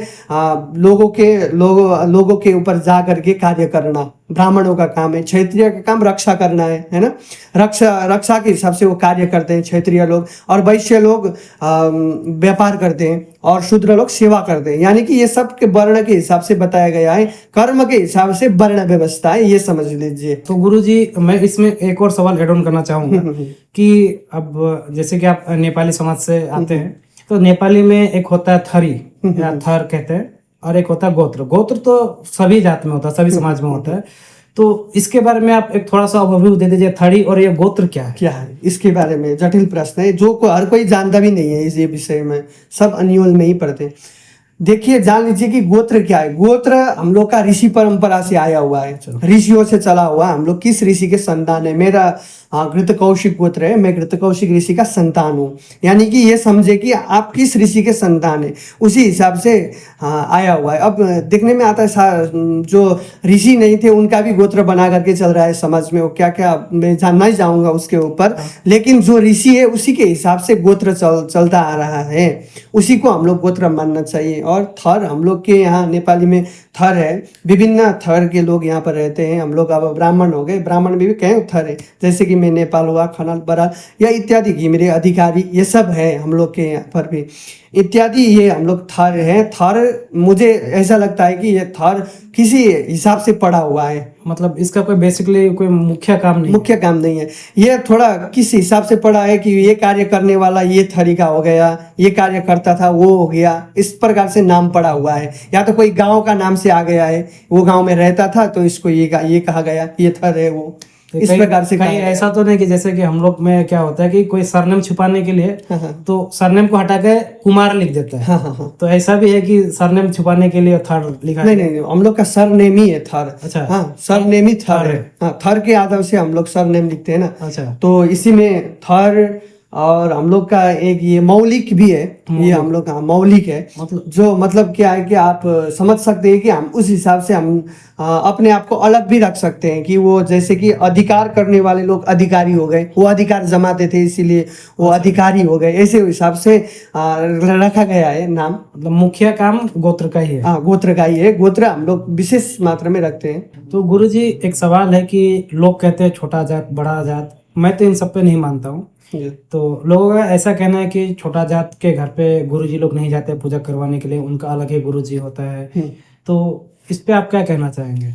लोगों के ऊपर जा करके कार्य करना ब्राह्मणों का काम है। क्षत्रिय का काम रक्षा करना है ना। रक्षा के हिसाब से वो कार्य करते हैं क्षत्रिय लोग, और वैश्य लोग व्यापार करते हैं, और शूद्र लोग सेवा करते हैं। यानी कि ये सब के वर्ण के हिसाब से बताया गया है, कर्म के हिसाब से वर्ण व्यवस्था है, ये समझ लीजिए। तो गुरुजी मैं इसमें एक और सवाल ऐड ऑन करना चाहूंगा कि अब जैसे कि आप नेपाली समाज से आते हैं, तो नेपाली में एक होता है थरी या थर कहते हैं, और एक होता है गोत्र। गोत्र तो सभी जात में होता है, सभी समाज में होता है। तो इसके बारे में आप एक थोड़ा सा ओवरव्यू दे दीजिए, थड़ी और ये गोत्र क्या है? इसके बारे में जटिल प्रश्न है जो हर कोई जानता भी नहीं है। इस विषय में सब अन्योल में ही पढ़ते हैं। देखिए जान लीजिए कि गोत्र क्या है। गोत्र हम लोग का ऋषि परंपरा से आया हुआ है, ऋषियों से चला हुआ। हम लोग किस ऋषि के संतान है? मेरा घृतकौशिक गोत्र है, मैं घृतकौशिक ऋषि का संतान हूँ। यानी कि ये समझे कि आप किस ऋषि के संतान है, उसी हिसाब से आया हुआ है। अब देखने में आता है जो ऋषि नहीं थे उनका भी गोत्र बना करके चल रहा है समाज में। वो क्या क्या मैं जानना ही जाऊँगा उसके ऊपर, लेकिन जो ऋषि है उसी के हिसाब से गोत्र चलता आ रहा है, उसी को हम लोग गोत्र मानना चाहिए। और थर हम लोग के यहाँ नेपाली में थर है, विभिन्न थर के लोग यहाँ पर रहते हैं। हम लोग अब ब्राह्मण हो गए, ब्राह्मण में भी कई थर है, जैसे कि मैं नेपाल हुआ, खनाल, बराल या इत्यादि, घिमिरे, अधिकारी, ये सब है हम लोग के यहाँ पर भी इत्यादि। ये हम लोग थर हैं। थर मुझे ऐसा लगता है कि ये थर किसी हिसाब से पड़ा हुआ है, मतलब इसका कोई बेसिकली कोई मुख्य काम नहीं है। ये थोड़ा किस हिसाब से पड़ा है कि ये कार्य करने वाला ये थरी का हो गया, ये कार्य करता था वो हो गया, इस प्रकार से नाम पड़ा हुआ है। या तो कोई गांव का नाम से आ गया है, वो गांव में रहता था तो इसको ये कहा गया, ये थर है वो। तो इस प्रकार से कहीं ऐसा तो नहीं कि जैसे कि हम लोग में क्या होता है कि कोई सरनेम छुपाने के लिए तो सरनेम को हटा के कुमार लिख देता है। तो ऐसा भी है कि सरनेम छुपाने के लिए थर लिखा नहीं, हम लोग का सरनेम ही है थर। अच्छा, हाँ, सरनेम ही थर है। हाँ, थर के आधार से हम लोग सरनेम लिखते हैं ना। अच्छा, तो इसी में थर और हम लोग का एक ये मौलिक भी है, ये हम लोग का मौलिक है, मतलब जो मतलब क्या है कि आप समझ सकते हैं कि हम उस हिसाब से हम अपने आप को अलग भी रख सकते हैं कि वो जैसे कि अधिकार करने वाले लोग अधिकारी हो गए, वो अधिकार जमाते थे इसीलिए वो अधिकारी हो गए, ऐसे हिसाब से रखा गया है नाम। मतलब मुखिया काम गोत्र का ही है। हाँ, गोत्र का ही है, गोत्र हम लोग विशेष मात्रा में रखते हैं। तो गुरुजी एक सवाल है कि लोग कहते हैं छोटा जात बड़ा जात, मैं तो इन सब पे नहीं मानता हूँ। जी। तो लोगों का ऐसा कहना है कि छोटा जात के घर पे गुरुजी लोग नहीं जाते पूजा करवाने के लिए, उनका अलग ही गुरुजी होता है। तो इस पे आप क्या कहना चाहेंगे?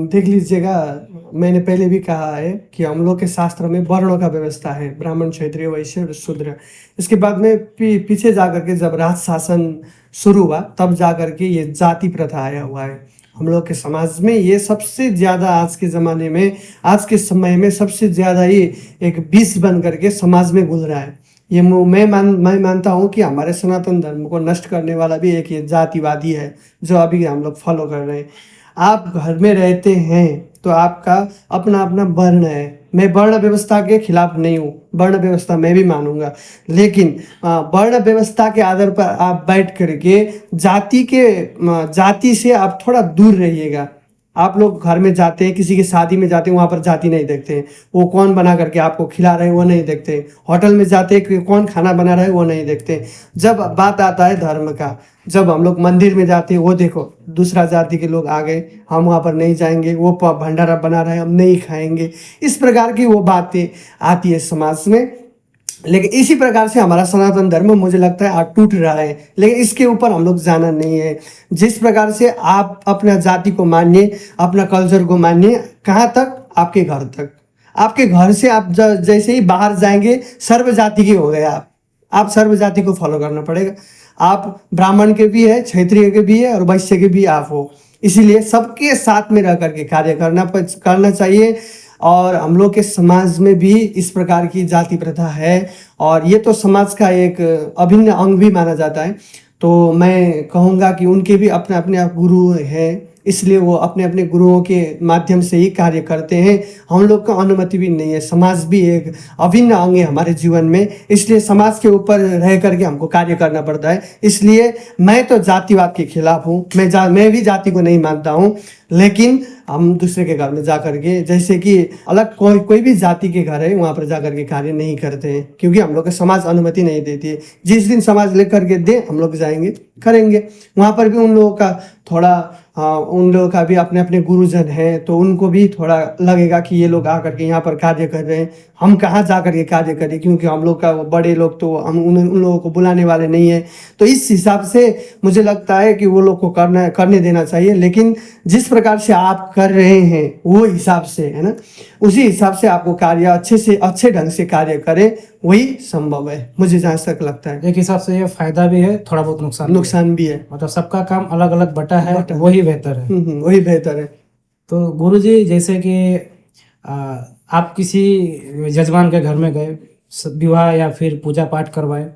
देख लीजिएगा, मैंने पहले भी कहा है कि हम लोग के शास्त्र में वर्णों का व्यवस्था है, ब्राह्मण, क्षत्रिय, वैश्य और शूद्र। इसके बाद में पीछे जाकर के जब राज शासन शुरू हुआ तब जाकर के ये जाति प्रथा आया हुआ है हम लोग के समाज में। ये सबसे ज़्यादा आज के ज़माने में, आज के समय में सबसे ज़्यादा ये एक विष बन करके समाज में घुल रहा है। ये मैं मानता हूँ कि हमारे सनातन धर्म को नष्ट करने वाला भी एक ये जातिवादी है जो अभी हम लोग फॉलो कर रहे हैं। आप घर में रहते हैं तो आपका अपना अपना वर्ण है। मैं वर्ण व्यवस्था के खिलाफ नहीं हूँ, वर्ण व्यवस्था मैं भी मानूंगा, लेकिन वर्ण व्यवस्था के आधार पर आप बैठ करके जाति से आप थोड़ा दूर रहिएगा। आप लोग घर में जाते हैं, किसी की शादी में जाते हैं, वहाँ पर जाति नहीं देखते हैं, वो कौन बना करके आपको खिला रहे हैं वो नहीं देखते हैं। होटल में जाते हैं कि कौन खाना बना रहा है वो नहीं देखते हैं। जब बात आता है धर्म का, जब हम लोग मंदिर में जाते हैं, वो देखो दूसरा जाति के लोग आ गए, हम वहाँ पर नहीं जाएंगे, वो भंडारा बना रहा है हम नहीं खाएंगे, इस प्रकार की वो बातें आती है समाज में। लेकिन इसी प्रकार से हमारा सनातन धर्म मुझे लगता है आज टूट रहा है, लेकिन इसके ऊपर हम लोग जाना नहीं है। जिस प्रकार से आप अपना जाति को मानिए, अपना कल्चर को मानिए, कहाँ तक? आपके घर तक। आपके घर से आप जैसे ही बाहर जाएंगे सर्व जाति के हो गए आप सर्व जाति को फॉलो करना पड़ेगा। आप ब्राह्मण के भी है, क्षत्रिय के भी है और वैश्य के भी आप हो, इसीलिए सबके साथ में रह करके कार्य करना चाहिए। और हम लोग के समाज में भी इस प्रकार की जाति प्रथा है और ये तो समाज का एक अभिन्न अंग भी माना जाता है। तो मैं कहूँगा कि उनके भी अपने अपने गुरु हैं, इसलिए वो अपने अपने गुरुओं के माध्यम से ही कार्य करते हैं। हम लोग का अनुमति भी नहीं है। समाज भी एक अभिन्न अंग है हमारे जीवन में, इसलिए समाज के ऊपर रह करके हमको कार्य करना पड़ता है। इसलिए मैं तो जातिवाद के खिलाफ हूँ, मैं भी जाति को नहीं मानता हूँ, लेकिन हम दूसरे के घर में जा करके, जैसे कि अलग कोई भी जाति के घर है वहाँ पर जा करके कार्य नहीं करते हैं, क्योंकि हम लोग का समाज अनुमति नहीं देती है। जिस दिन समाज लेकर के दे हम लोग जाएंगे, करेंगे। वहाँ पर भी उन लोगों का थोड़ा उन लोगों का भी अपने अपने गुरुजन हैं, तो उनको भी थोड़ा लगेगा कि ये लोग आकर के यहाँ पर कार्य कर रहे हैं, हम कहाँ जा कर के कार्य करें, क्योंकि हम लोग का बड़े लोग तो हम उन लोगों को बुलाने वाले नहीं है। तो इस हिसाब से मुझे लगता है कि वो लोग को करने देना चाहिए। लेकिन जिस प्रकार से आप कर रहे हैं वो हिसाब से, है ना, उसी हिसाब से आपको कार्य अच्छे ढंग से कार्य करें, वही संभव है मुझे जहाँ तक लगता है। एक हिसाब से ये फायदा भी है, थोड़ा बहुत नुकसान भी है। मतलब सबका काम अलग अलग बटा है, वही बेहतर है। वही बेहतर है। तो गुरुजी जैसे कि आप किसी जजमान के घर में गए, विवाह या फिर पूजा पाठ करवाए,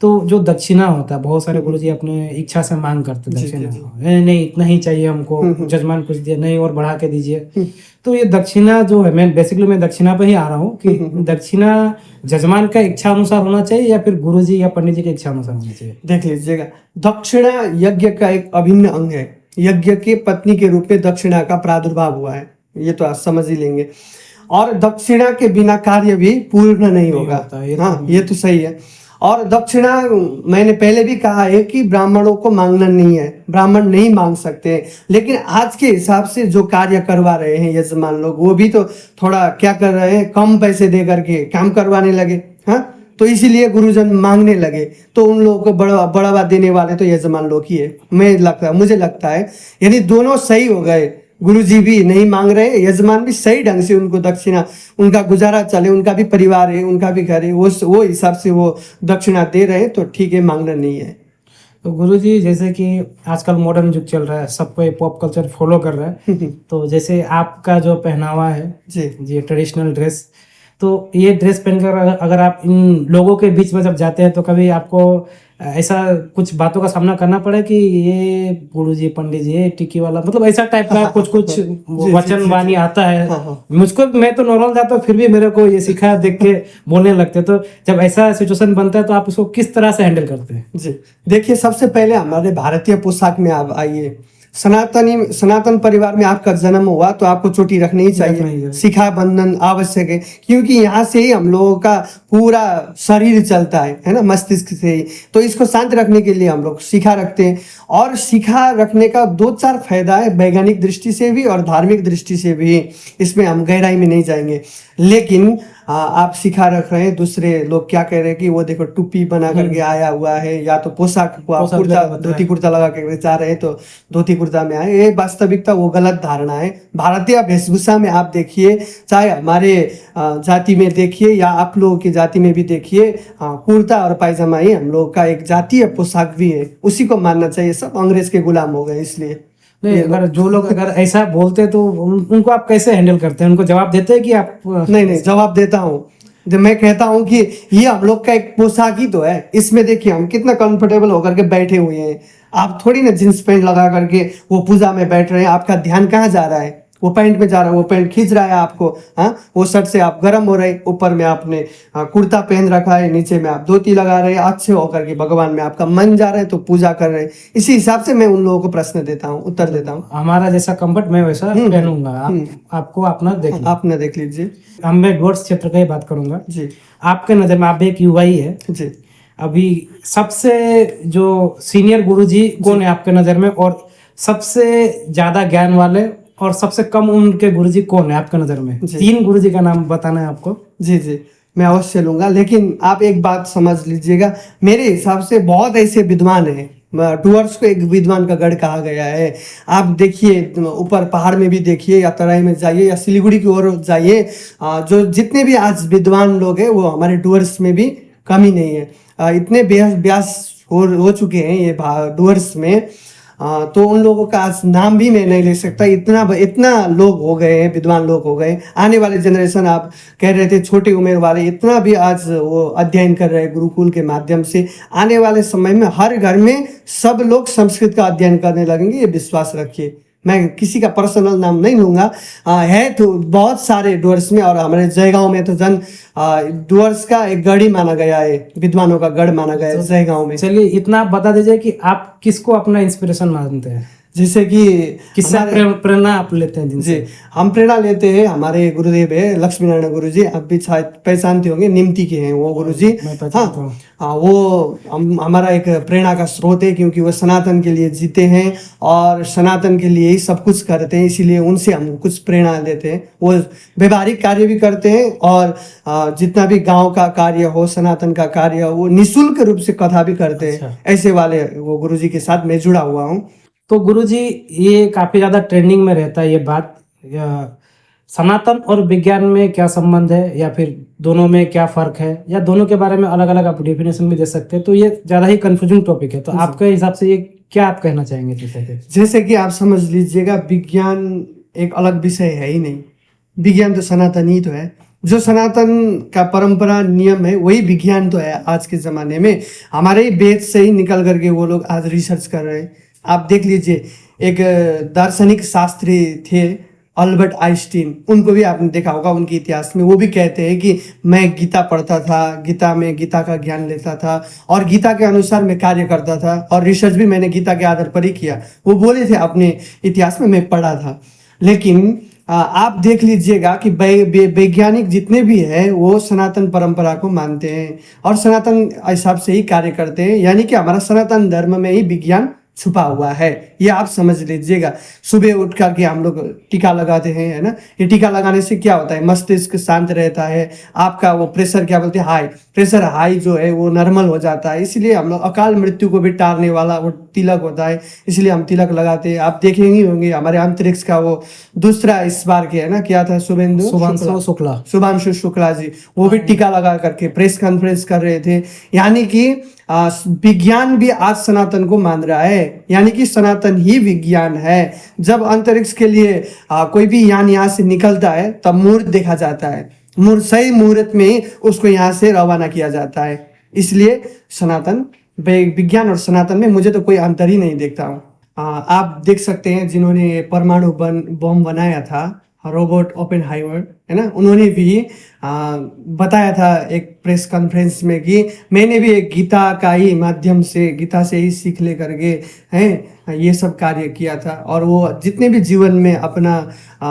तो जो दक्षिणा होता है, बहुत सारे गुरुजी अपने इच्छा से मांग करते दक्षिणा, नहीं इतना ही चाहिए हमको, जजमान कुछ दिया नहीं और बढ़ा के दीजिए। तो ये दक्षिणा जो है, मैं दक्षिणा पे ही आ रहा हूँ कि दक्षिणा जजमान का इच्छा अनुसार होना चाहिए या फिर गुरुजी या पंडित जी की इच्छा अनुसार होना चाहिए? देख लीजिएगा, दक्षिणा यज्ञ का एक अभिन्न अंग है। यज्ञ के पत्नी के रूप में दक्षिणा का प्रादुर्भाव हुआ है, ये तो आप समझ ही लेंगे। और दक्षिणा के बिना कार्य भी पूर्ण नहीं होगा। हाँ, ये तो सही है। और दक्षिणा मैंने पहले भी कहा है कि ब्राह्मणों को मांगना नहीं है, ब्राह्मण नहीं मांग सकते। लेकिन आज के हिसाब से जो कार्य करवा रहे हैं यजमान लोग, वो भी तो थोड़ा क्या कर रहे हैं, कम पैसे दे करके काम करवाने लगे। हाँ, तो इसीलिए गुरुजन मांगने लगे, तो उन लोगों को बढ़ावा देने वाले तो यजमान लोग ही है, मुझे लगता है। यानी दोनों सही हो गए, गुरुजी भी नहीं मांग रहे, यजमान भी सही ढंग से उनको दक्षिणा, उनका गुजारा चले, उनका भी परिवार है, उनका भी घर है, वो हिसाब से वो दक्षिणा दे रहे हैं, तो ठीक है, मांगना नहीं है। तो गुरुजी जैसे कि आजकल मॉडर्न युग चल रहा है, सब कोई पॉप कल्चर फॉलो कर रहा है, तो जैसे आपका जो पहनावा है जी ट्रेडिशनल ड्रेस, तो ये ड्रेस पहनकर अगर आप इन लोगों के बीच में जब जाते हैं तो कभी आपको ऐसा कुछ बातों का सामना करना पड़ा कि ये गुरुजी पंडित जी ये टिक्की वाला मतलब ऐसा टाइप का कुछ वचन वाणी आता है। मुझको मैं तो नॉर्मल जाता हूँ फिर भी मेरे को ये सीखा देख के बोलने लगते हैं। तो जब ऐसा सिचुएशन बनता है तो आप उसको किस तरह से हैंडल करते हैं? जी देखिए, सबसे पहले हमारे भारतीय पोशाक में आप आइए। सनातन परिवार में आपका जन्म हुआ तो आपको चोटी रखनी ही चाहिए, शिखा बंधन आवश्यक है, क्योंकि यहाँ से ही हम लोगों का पूरा शरीर चलता है ना, मस्तिष्क से ही। तो इसको शांत रखने के लिए हम लोग शिखा रखते हैं। और शिखा रखने का 2-4 फायदा है, वैज्ञानिक दृष्टि से भी और धार्मिक दृष्टि से भी। इसमें हम गहराई में नहीं जाएंगे, लेकिन आप शिखा रख रहे हैं, दूसरे लोग क्या कह रहे हैं कि वो देखो टोपी बना करके आया हुआ है, या तो पोशाक को आप कुर्ता धोती कुर्ता लगा के जा रहे हैं तो धोती कुर्ता में आए। ये वास्तविकता वो गलत धारणा है। भारतीय वेशभूषा में आप देखिए, चाहे हमारे जाति में देखिए या आप लोगों की जाति में भी देखिए, कुर्ता और पायजामा ही हम लोग का एक जातीय पोशाक भी है, उसी को मानना चाहिए। सब अंग्रेज के गुलाम हो गए। इसलिए नहीं, अगर जो लोग अगर ऐसा बोलते हैं तो उनको आप कैसे हैंडल करते हैं? उनको जवाब देते हैं कि आप? नहीं, जवाब देता हूँ। जब मैं कहता हूँ कि ये हम लोग का एक पोशाक ही तो है, इसमें देखिए हम कितना कंफर्टेबल होकर के बैठे हुए हैं। आप थोड़ी ना जींस पैंट लगा करके वो पूजा में बैठ रहे हैं। आपका ध्यान कहाँ जा रहा है? वो पैंट में जा रहा है, वो पैंट खींच रहा है आपको। हाँ, वो शर्ट से आप गर्म हो रहे, ऊपर में आपने कुर्ता पहन रखा है, नीचे में आप धोती लगा रहे हैं, अच्छे होकर के भगवान में आपका मन जा रहा है तो पूजा कर रहे हैं। इसी हिसाब से मैं उन लोगों को प्रश्न देता हूँ, उत्तर देता हूँ। हमारा जैसा कंफर्ट मैं वैसा पहनूंगा, आपको अपना देख लीजिए। हम मैं डुअर्स क्षेत्र का ही बात करूंगा जी। आपके नजर में आप भी एक युवा ही है जी। अभी सबसे जो सीनियर गुरुजी कौन है आपके नजर में, और सबसे ज्यादा ज्ञान वाले और सबसे कम उम्र के गुरुजी कौन है आपके नजर में? 3 गुरुजी का नाम बताना है आपको। जी, मैं अवश्य लूंगा, लेकिन आप एक बात समझ लीजिएगा, मेरे हिसाब से बहुत ऐसे विद्वान हैं। डुअर्स को एक विद्वान का गढ़ कहा गया है। आप देखिए, ऊपर पहाड़ में भी देखिए, या तराई में जाइए या सिलीगुड़ी की ओर जाइए, जो जितने भी आज विद्वान लोग हैं वो हमारे डुअर्स में भी कमी नहीं है। इतने व्यास हो चुके हैं ये डुअर्स में, तो उन लोगों का आज नाम भी मैं नहीं ले सकता। इतना लोग हो गए हैं, विद्वान लोग हो गए। आने वाले जनरेशन, आप कह रहे थे छोटी उम्र वाले, इतना भी आज वो अध्ययन कर रहे हैं गुरुकुल के माध्यम से। आने वाले समय में हर घर में सब लोग संस्कृत का अध्ययन करने लगेंगे, ये विश्वास रखिए। मैं किसी का पर्सनल नाम नहीं लूंगा। है तो बहुत सारे डुअर्स में, और हमारे जयगांव में तो डुअर्स का एक गढ़ ही माना गया है, विद्वानों का गढ़ माना गया है जयगांव में। चलिए इतना आप बता दीजिए कि आप किसको अपना इंस्पिरेशन मानते हैं? जैसे कि किससे प्रेरणा आप लेते हैं? जी, हम प्रेरणा लेते हैं, हमारे गुरुदेव है लक्ष्मी नारायण गुरु जी। आप भी शायद पहचानते होंगे, निमती के हैं वो गुरु जी। हाँ, वो हमारा एक प्रेरणा का स्रोत है, क्योंकि वो सनातन के लिए जीते हैं और सनातन के लिए ही सब कुछ करते हैं। इसीलिए उनसे हम कुछ प्रेरणा लेते हैं। वो व्यवहारिक कार्य भी करते हैं, और जितना भी गाँव का कार्य हो, सनातन का कार्य हो, वो निःशुल्क रूप से कथा भी करते हैं। ऐसे वाले वो गुरु जी के साथ मैं जुड़ा हुआ हूँ। तो गुरुजी, ये काफी ज्यादा ट्रेंडिंग में रहता है ये बात, सनातन और विज्ञान में क्या संबंध है, या फिर दोनों में क्या फर्क है, या दोनों के बारे में अलग अलग आप डेफिनेशन भी दे सकते हैं। तो ये ज्यादा ही कंफ्यूजिंग टॉपिक है, तो आपके हिसाब से ये क्या आप कहना चाहेंगे? जैसे कि आप समझ लीजिएगा, विज्ञान एक अलग विषय है ही नहीं। विज्ञान तो सनातन ही तो है। जो सनातन का परंपरा नियम है वही विज्ञान तो है। आज के जमाने में हमारे ही वेद से ही निकल करके वो लोग आज रिसर्च कर रहे हैं। आप देख लीजिए, एक दार्शनिक शास्त्री थे अल्बर्ट आइंस्टीन, उनको भी आपने देखा होगा उनके इतिहास में। वो भी कहते हैं कि मैं गीता पढ़ता था, गीता का ज्ञान लेता था और गीता के अनुसार मैं कार्य करता था, और रिसर्च भी मैंने गीता के आधार पर ही किया। वो बोले थे अपने इतिहास में, मैं पढ़ा था। लेकिन आप देख लीजिएगा कि वैज्ञानिक जितने भी हैं वो सनातन परंपरा को मानते हैं और सनातन हिसाब से ही कार्य करते हैं। यानी कि हमारा सनातन धर्म में ही विज्ञान छुपा हुआ है, ये आप समझ लीजिएगा। सुबह उठ करके हम लोग टीका लगाते हैं, है ना। ये टीका लगाने से क्या होता है? मस्तिष्क शांत रहता है, आपका वो प्रेशर, क्या बोलते हैं, हाई प्रेशर, हाई जो है वो नॉर्मल हो जाता है। इसलिए हम लोग अकाल मृत्यु को भी टारने वाला वो तिलक होता है, इसलिए हम तिलक लगाते हैं। आप देखेंगे होंगे हमारे अंतरिक्ष का वो दूसरा इस बार के, है ना, क्या था, शुभांशु शुक्ला जी, वो भी टीका लगा करके प्रेस कॉन्फ्रेंस कर रहे थे। यानी कि विज्ञान भी आज सनातन को मान रहा है, यानी कि सनातन ही विज्ञान है। जब अंतरिक्ष के लिए कोई भी यान यहाँ से निकलता है तब मुहूर्त देखा जाता है, सही मुहूर्त में ही उसको यहाँ से रवाना किया जाता है। इसलिए सनातन विज्ञान और सनातन में मुझे तो कोई अंतर ही नहीं देखता हूँ। आप देख सकते हैं जिन्होंने परमाणु बम बनाया था, रोबर्ट ओपेनहाइमर, है ना, उन्होंने भी बताया था एक प्रेस कॉन्फ्रेंस में कि मैंने भी एक गीता का ही माध्यम से, गीता से ही सीख ले करके हैं ये सब कार्य किया था, और वो जितने भी जीवन में अपना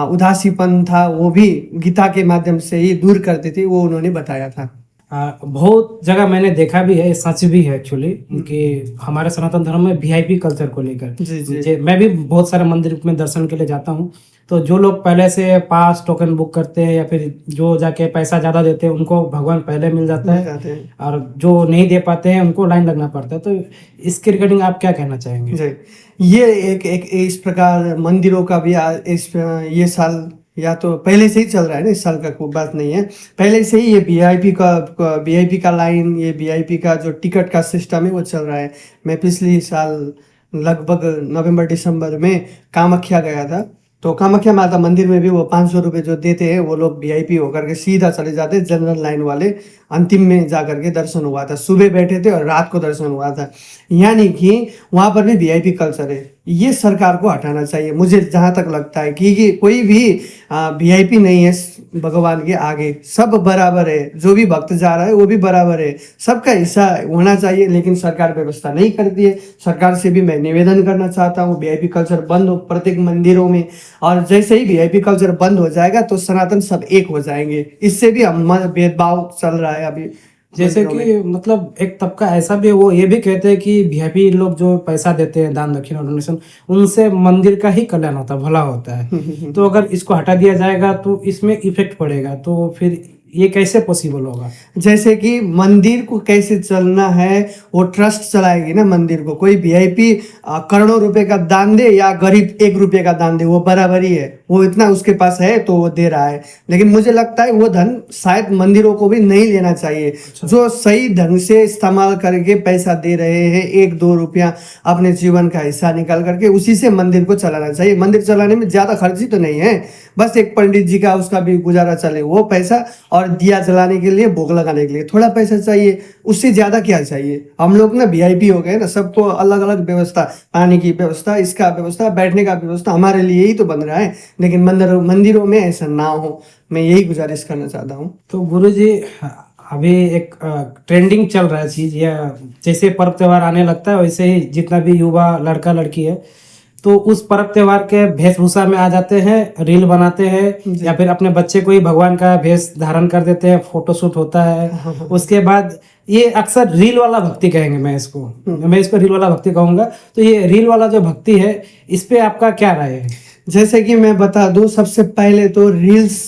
उदासीपन था वो भी गीता के माध्यम से ही दूर करते थे, वो उन्होंने बताया था। बहुत जगह मैंने देखा भी है, सच भी है एक्चुअली, कि हमारे सनातन धर्म में वीआईपी कल्चर को लेकर जी। मैं भी बहुत सारे मंदिर में दर्शन के लिए जाता हूँ, तो जो लोग पहले से पास टोकन बुक करते हैं या फिर जो जाके पैसा ज़्यादा देते हैं उनको भगवान पहले मिल जाता है, और जो नहीं दे पाते हैं उनको लाइन लगना पड़ता है। तो इसके रिगार्डिंग आप क्या कहना चाहेंगे? जी, ये एक इस प्रकार मंदिरों का भी ये साल या तो पहले से ही चल रहा है ना, इस साल का कोई बात नहीं है, पहले से ही ये वीआईपी का लाइन, ये वीआईपी का जो टिकट का सिस्टम है वो चल रहा है। मैं पिछली साल लगभग नवंबर दिसंबर में कामाख्या गया था, तो कामाख्या माता मंदिर में भी वो 500 रुपये जो देते हैं वो लोग वीआईपी होकर के सीधा चले जाते, जनरल लाइन वाले अंतिम में जा करके दर्शन हुआ था। सुबह बैठे थे और रात को दर्शन हुआ था, यानी कि वहाँ पर भी वीआईपी कल्चर है। ये सरकार को हटाना चाहिए, मुझे जहाँ तक लगता है कि कोई भी वीआईपी नहीं है भगवान के आगे, सब बराबर है, जो भी भक्त जा रहा है वो भी बराबर है, सबका हिस्सा होना चाहिए, लेकिन सरकार व्यवस्था नहीं करती है। सरकार से भी मैं निवेदन करना चाहता हूँ वीआईपी कल्चर बंद हो प्रत्येक मंदिरों में, और जैसे ही वीआईपी कल्चर बंद हो जाएगा तो सनातन सब एक हो जाएंगे। इससे भी हम भेदभाव चल रहा है अभी, जैसे कि मतलब एक तबका ऐसा भी है, वो ये भी कहते हैं कि वीआईपी लोग जो पैसा देते हैं दान दक्षिणा डोनेशन, उनसे मंदिर का ही कल्याण होता है, भला होता है। तो अगर इसको हटा दिया जाएगा तो इसमें इफेक्ट पड़ेगा, तो फिर ये कैसे पॉसिबल होगा? जैसे कि मंदिर को कैसे चलना है, वो ट्रस्ट चलाएगी ना मंदिर को। कोई वीआईपी करोड़ों रुपए का दान दे या गरीब 1 रुपये का दान दे, वो बराबर ही है, वो इतना उसके पास है तो वो दे रहा है। लेकिन मुझे लगता है वो धन शायद मंदिरों को भी नहीं लेना चाहिए। जो सही ढंग से इस्तेमाल करके पैसा दे रहे हैं, 1-2 रुपया अपने जीवन का हिस्सा निकाल करके उसी से मंदिर को चलाना चाहिए। मंदिर चलाने में ज़्यादा खर्ची तो नहीं है, बस एक पंडित जी का उसका भी गुजारा चले वो पैसा, और दिया जलाने के लिए, भोग लगाने के लिए थोड़ा पैसा चाहिए, उससे ज़्यादा क्या चाहिए। हम लोग ना वीआईपी हो गए ना, सबको अलग अलग व्यवस्था, पानी की व्यवस्था, इसका व्यवस्था, बैठने का व्यवस्था हमारे लिए ही तो बन रहा है, लेकिन मंदिरों में ऐसा ना हो, मैं यही गुजारिश करना चाहता हूँ। तो गुरुजी, अभी एक ट्रेंडिंग चल रहा है चीज़, या जैसे पर्व त्योहार आने लगता है वैसे ही जितना भी युवा लड़का लड़की है तो उस पर्व त्योहार के वेशभूषा में आ जाते हैं, रील बनाते हैं, या फिर अपने बच्चे को ही भगवान का वेश धारण कर देते हैं, फोटोशूट होता है। उसके बाद ये अक्सर रील वाला भक्ति कहेंगे, मैं इसको रील वाला भक्ति कहूँगा। तो ये रील वाला जो भक्ति है, इस पे आपका क्या राय है? जैसे कि मैं बता दूं, सबसे पहले तो रील्स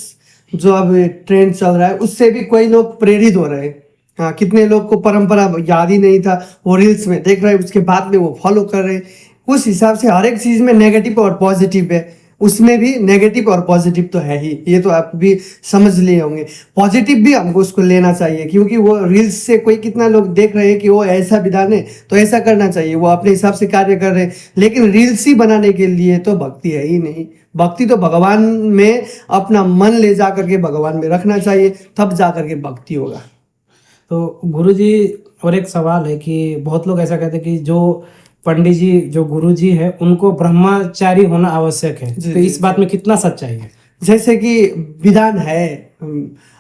जो अब ट्रेंड चल रहा है उससे भी कोई लोग प्रेरित हो रहे हैं। हाँ, कितने लोग को परंपरा याद ही नहीं था, वो रील्स में देख रहे हैं, उसके बाद में वो फॉलो कर रहे हैं। उस हिसाब से हर एक चीज में नेगेटिव और पॉजिटिव है, उसमें भी नेगेटिव और पॉजिटिव तो है ही, ये तो आप भी समझ लिए होंगे। पॉजिटिव भी हमको उसको लेना चाहिए, क्योंकि वो रील्स से कोई कितना लोग देख रहे हैं कि वो ऐसा विधान है तो ऐसा करना चाहिए, वो अपने हिसाब से कार्य कर रहे हैं। लेकिन रील्स ही बनाने के लिए तो भक्ति है ही नहीं। भक्ति तो भगवान में अपना मन ले जा करके भगवान में रखना चाहिए, तब जा करके भक्ति होगा। तो गुरुजी, और एक सवाल है कि बहुत लोग ऐसा कहते हैं कि जो पंडित जी, जो गुरु जी है, उनको ब्रह्मचारी होना आवश्यक है, तो इस बात में कितना सच्चाई है? जैसे कि विधान है,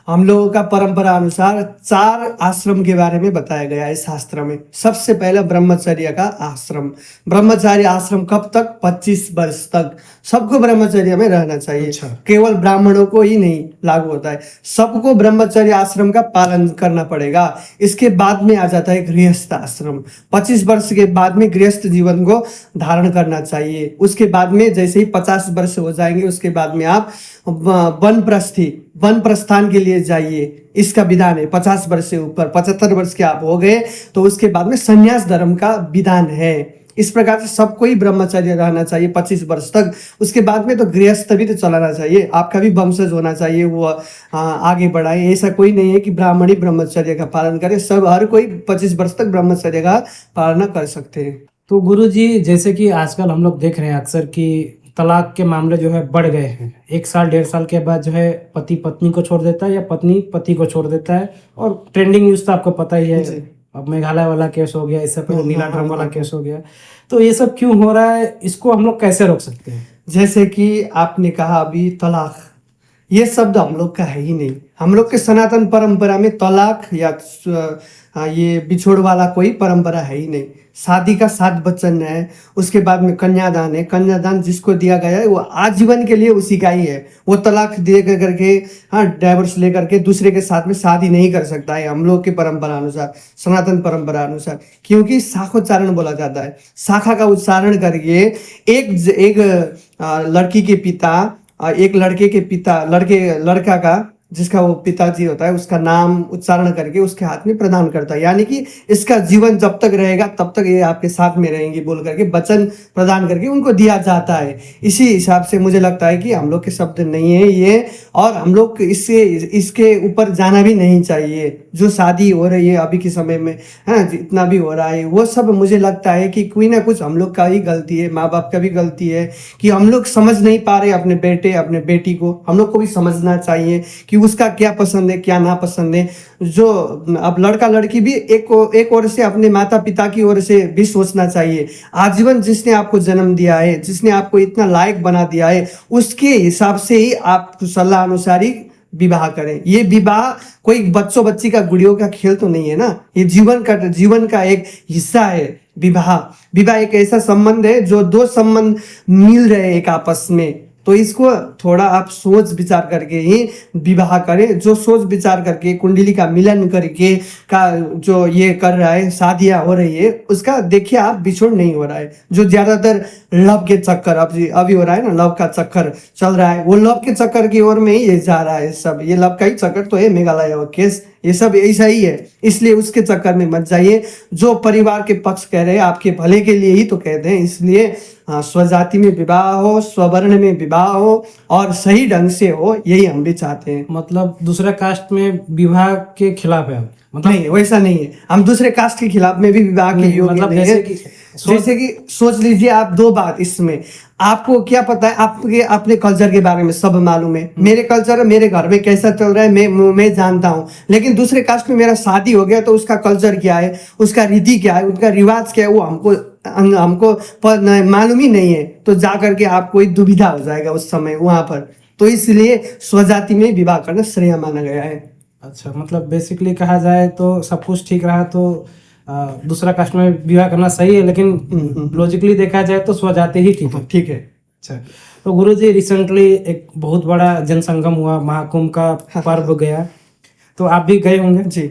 हम लोगों का परंपरा अनुसार 4 आश्रम के बारे में बताया गया है शास्त्र में। सबसे पहला ब्रह्मचर्य का आश्रम। ब्रह्मचारी आश्रम कब तक? 25 वर्ष तक सबको ब्रह्मचर्य में रहना चाहिए। अच्छा। केवल ब्राह्मणों को ही नहीं लागू होता है, सबको ब्रह्मचर्य आश्रम का पालन करना पड़ेगा। इसके बाद में आ जाता है गृहस्थ आश्रम। 25 वर्ष के बाद में गृहस्थ जीवन को धारण करना चाहिए। उसके बाद में जैसे ही 50 वर्ष हो जाएंगे, उसके बाद में आप वन प्रस्थान के लिए जाइए, इसका विधान है। 50 वर्ष से ऊपर, 75 वर्ष के आप हो गए तो उसके बाद में संन्यास धर्म का विधान है। इस प्रकार से सबको ही ब्रह्मचर्य रहना चाहिए 25 वर्ष तक। उसके बाद में तो गृहस्थ भी तो चलाना चाहिए, आपका भी वंशज होना चाहिए, वो आगे बढ़ाए। ऐसा कोई नहीं है कि ब्राह्मण ही ब्रह्मचर्य का पालन करे, सब हर कोई 25 वर्ष तक ब्रह्मचर्य का पालन कर सकते हैं। तो गुरुजी, जैसे कि आजकल हम लोग देख रहे हैं अक्सर कि तलाक के मामले जो है बढ़ गए हैं। 1 साल 1.5 साल के बाद जो है पति पत्नी को छोड़ देता है या पत्नी पति को छोड़ देता है, और ट्रेंडिंग न्यूज़ तो आपको पता ही है, अब मेघालय वाला केस हो गया, इससे पहले नीला ड्रम वाला हाँ। केस हो गया। तो ये सब क्यों हो रहा है, इसको हम लोग कैसे रोक सकते हैं? जैसे कि आपने कहा अभी तलाक, ये शब्द हम लोग का है ही नहीं। हम लोग के सनातन परंपरा में तलाक या ये बिछोड़ वाला कोई परंपरा है ही नहीं। शादी का 7 वचन है, उसके बाद में कन्यादान है। कन्यादान जिसको दिया गया है वो आजीवन के लिए उसी का ही है। वो तलाक दे करके, हाँ, डाइवर्स लेकर के दूसरे के साथ में शादी नहीं कर सकता है हम लोग की परंपरा अनुसार, सनातन परंपरा अनुसार। क्योंकि शाखोच्चारण बोला जाता है। शाखा का उच्चारण करके एक लड़की के पिता, एक लड़के के पिता, लड़का का जिसका वो पिताजी होता है उसका नाम उच्चारण करके उसके हाथ में प्रदान करता है। यानी कि इसका जीवन जब तक रहेगा तब तक ये आपके साथ में रहेंगी बोल करके वचन प्रदान करके उनको दिया जाता है। इसी हिसाब से मुझे लगता है कि हम लोग के शब्द नहीं है ये, और हम लोग इसके ऊपर जाना भी नहीं चाहिए। जो शादी हो रही है अभी के समय में, है, जितना भी हो रहा है वो सब मुझे लगता है कि कोई ना कुछ हम लोग का ही गलती है, माँ बाप का भी गलती है कि हम लोग समझ नहीं पा रहे अपने बेटे अपने बेटी को। हम लोग को भी समझना चाहिए कि उसका क्या पसंद है क्या ना पसंद है। जो अब लड़का लड़की भी एक ओर से अपने माता पिता की ओर से भी सोचना चाहिए। आजीवन जिसने आपको जन्म दिया है, जिसने आपको इतना लायक बना दिया है, उसके हिसाब से ही आप सलाह अनुसार ही विवाह करें। ये विवाह कोई बच्चों बच्ची का गुड़ियों का खेल तो नहीं है ना, ये जीवन का एक हिस्सा है। विवाह एक ऐसा संबंध है जो 2 संबंध मिल रहे हैं एक आपस में। तो इसको थोड़ा आप सोच विचार करके ही विवाह करें। जो सोच विचार करके कुंडली का मिलन करके का जो ये कर रहा है, शादियाँ हो रही है, उसका देखिए आप बिछोड़ नहीं हो रहा है। जो ज़्यादातर लव के चक्कर अभी हो रहा है ना, लव का चक्कर चल रहा है, वो लव के चक्कर की ओर में ही ये जा रहा है सब। ये लव का ही चक्कर तो है, मेघालय केस ये सब ऐसा ही है। इसलिए उसके चक्कर में मत जाइए। जो परिवार के पक्ष कह रहे हैं आपके भले के लिए ही तो कहते हैं। इसलिए स्वजाति में विवाह हो, स्ववर्ण में विवाह हो और सही ढंग से हो, यही हम भी चाहते हैं। मतलब दूसरा कास्ट में विवाह के खिलाफ है? मतलब नहीं, वैसा नहीं है। हम दूसरे कास्ट के खिलाफ में भी विवाह के योग्य मतलब नहीं है। जैसे कि सोच लीजिए आप 2 बात इसमें। आपको क्या पता है, आपके अपने कल्चर के बारे में सब मालूम है। मेरे कल्चर मेरे घर में कैसा चल रहा है मैं जानता हूँ। लेकिन दूसरे कास्ट में मेरा शादी हो गया तो उसका कल्चर क्या है, उसका रीति क्या है, उनका रिवाज क्या है, वो हमको मालूम ही नहीं है। तो जा करके आपको एक दुविधा हो जाएगा उस समय वहां पर। तो इसलिए स्वजाति में विवाह करना श्रेय माना गया है। अच्छा, मतलब बेसिकली कहा जाए तो सब कुछ ठीक रहा तो दूसरा कास्ट में विवाह करना सही है, लेकिन लॉजिकली देखा जाए तो स्वजाति ही ठीक है। ठीक है। अच्छा, तो गुरुजी रिसेंटली एक बहुत बड़ा जनसंगम हुआ, महाकुंभ का पर्व गया, तो आप भी गए होंगे जी।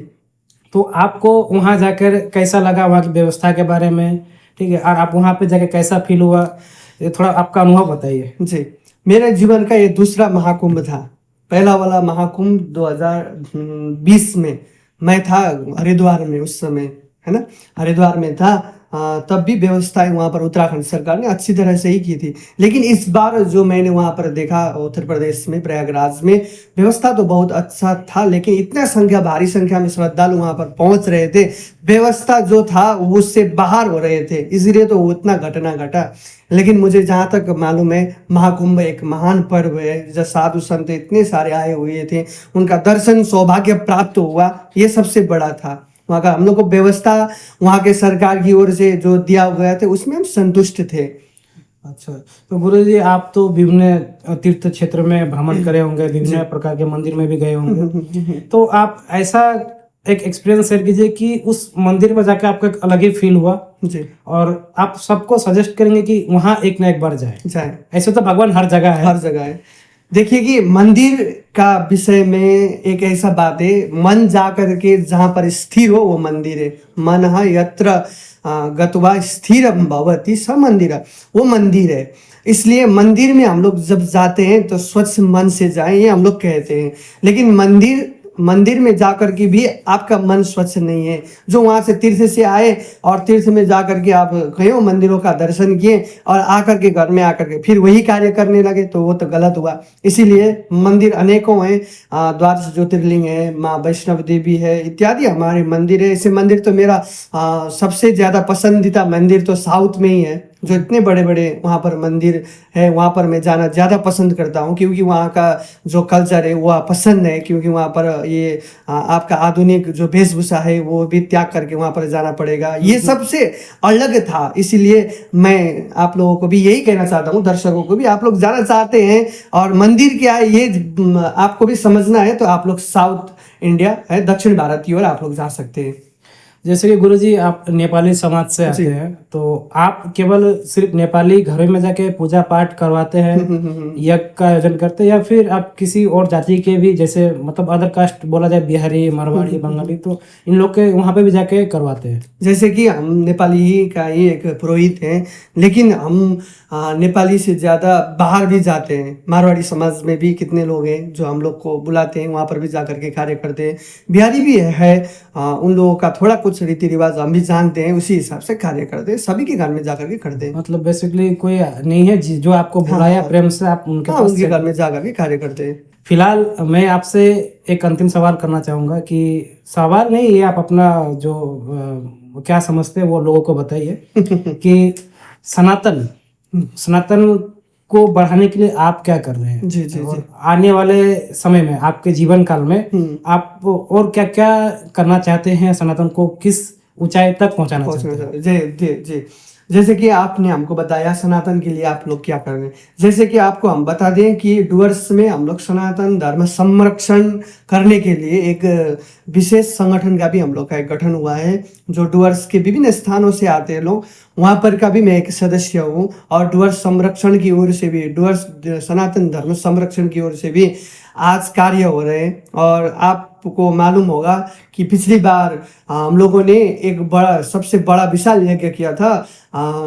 तो आपको वहां जाकर कैसा लगा, वहां की व्यवस्था के बारे में, ठीक है, और आप वहां पे जाकर कैसा फील हुआ, ये थोड़ा आपका अनुभव बताइए। जी, मेरे जीवन का ये दूसरा महाकुंभ था। पहला वाला महाकुंभ 2020 में मैं था हरिद्वार में, उस समय, है ना, हरिद्वार में था। तब भी व्यवस्थाएं वहाँ पर उत्तराखंड सरकार ने अच्छी तरह से ही की थी। लेकिन इस बार जो मैंने वहाँ पर देखा उत्तर प्रदेश में प्रयागराज में, व्यवस्था तो बहुत अच्छा था, लेकिन इतना भारी संख्या में श्रद्धालु वहाँ पर पहुँच रहे थे, व्यवस्था जो था उससे बाहर हो रहे थे, इसलिए तो उतना घटना घटा। लेकिन मुझे जहाँ तक मालूम है, महाकुंभ एक महान पर्व है। जब साधु संत इतने सारे आए हुए थे, उनका दर्शन सौभाग्य प्राप्त हुआ, ये सबसे बड़ा था। वहाँ का हम लोग को व्यवस्था वहाँ के सरकार की ओर से जो दिया गया था उसमें हम संतुष्ट थे। अच्छा, तो गुरुजी आप तो विभिन्न तीर्थ क्षेत्र में भ्रमण करे होंगे, विभिन्न प्रकार के मंदिर में भी गए होंगे, तो आप ऐसा एक एक्सपीरियंस शेयर कीजिए कि उस मंदिर में जाकर आपको एक अलग ही फील हुआ जी, और आप सबको सजेस्ट करेंगे कि वहाँ एक ना एक बार जाए। ऐसे तो भगवान हर जगह है। देखिए कि मंदिर का विषय में एक ऐसा बात है, मन जा करके जहाँ पर स्थिर हो वो मंदिर है। मन यत्र गत्वा स्थिर भवति स मंदिर, वो मंदिर है। इसलिए मंदिर में हम लोग जब जाते हैं तो स्वच्छ मन से जाएं, ये हम लोग कहते हैं। लेकिन मंदिर में जाकर के भी आपका मन स्वच्छ नहीं है। जो वहाँ से तीर्थ से आए और तीर्थ में जाकर के आप कई मंदिरों का दर्शन किए और आकर के घर में आकर के फिर वही कार्य करने लगे, तो वो तो गलत हुआ। इसीलिए मंदिर अनेकों हैं, द्वादश ज्योतिर्लिंग है, माँ वैष्णव देवी है, इत्यादि हमारे मंदिर है। ऐसे मंदिर तो मेरा सबसे ज़्यादा पसंदीदा मंदिर तो साउथ में ही है, जो इतने बड़े बड़े वहाँ पर मंदिर है, वहाँ पर मैं जाना ज़्यादा पसंद करता हूँ, क्योंकि वहाँ का जो कल्चर है वो पसंद है। क्योंकि वहाँ पर ये आपका आधुनिक जो वेशभूषा है वो भी त्याग करके वहाँ पर जाना पड़ेगा, ये सबसे अलग था। इसीलिए मैं आप लोगों को भी यही कहना चाहता हूँ, दर्शकों को भी, आप लोग जाना चाहते हैं और मंदिर क्या है ये आपको भी समझना है, तो आप लोग साउथ इंडिया है, दक्षिण भारत की ओर आप लोग जा सकते हैं। जैसे कि गुरुजी आप नेपाली समाज से आते जी। हैं, तो आप केवल सिर्फ नेपाली घरों में जाके पूजा पाठ करवाते हैं, यज्ञ का आयोजन करते हैं, या फिर आप किसी और जाति के भी, जैसे मतलब अदर कास्ट बोला जाए, बिहारी, मारवाड़ी, बंगाली, तो इन लोग के वहाँ पे भी जाके करवाते हैं? जैसे कि हम नेपाली ही का ही एक पुरोहित हैं, लेकिन हम नेपाली से ज़्यादा बाहर भी जाते हैं। मारवाड़ी समाज में भी कितने लोग हैं जो हम लोग को बुलाते हैं, वहाँ पर भी जा करके कार्य करते हैं। बिहारी भी है, उन लोगों का थोड़ा कुछ रीति रिवाज हम भी जानते हैं, उसी हिसाब से कार्य करते हैं, सभी के घर में जा करके करते हैं। मतलब बेसिकली कोई नहीं है जो आपको बुलाया प्रेम से आप उनके हाँ, पास उनके घर में जा करके कार्य करते हैं। फिलहाल मैं आपसे एक अंतिम सवाल करना चाहूँगा, कि सवाल नहीं, ये आप अपना जो क्या समझते हैं वो लोगों को बताइए कि सनातन को बढ़ाने के लिए आप क्या कर रहे हैं? जी, जी, और जी। आने वाले समय में आपके जीवन काल में आप और क्या क्या करना चाहते हैं, सनातन को किस ऊंचाई तक पहुंचाना चाहते हैं? जी जी जी। जैसे कि आपने हमको बताया सनातन के लिए आप लोग क्या कर रहे हैं, जैसे कि आपको हम बता दें कि डुवर्स में हम लोग सनातन धर्म संरक्षण करने के लिए एक विशेष संगठन का भी हम लोग का एक गठन हुआ है, जो डुवर्स के विभिन्न स्थानों से आते हैं लोग, वहाँ पर का भी मैं एक सदस्य हूँ। और डुवर्स संरक्षण की ओर से भी, डुवर्स सनातन धर्म संरक्षण की ओर से भी आज कार्य हो रहे हैं। और आपको मालूम होगा कि पिछली बार हम लोगों ने एक बड़ा, सबसे बड़ा विशाल यज्ञ किया था।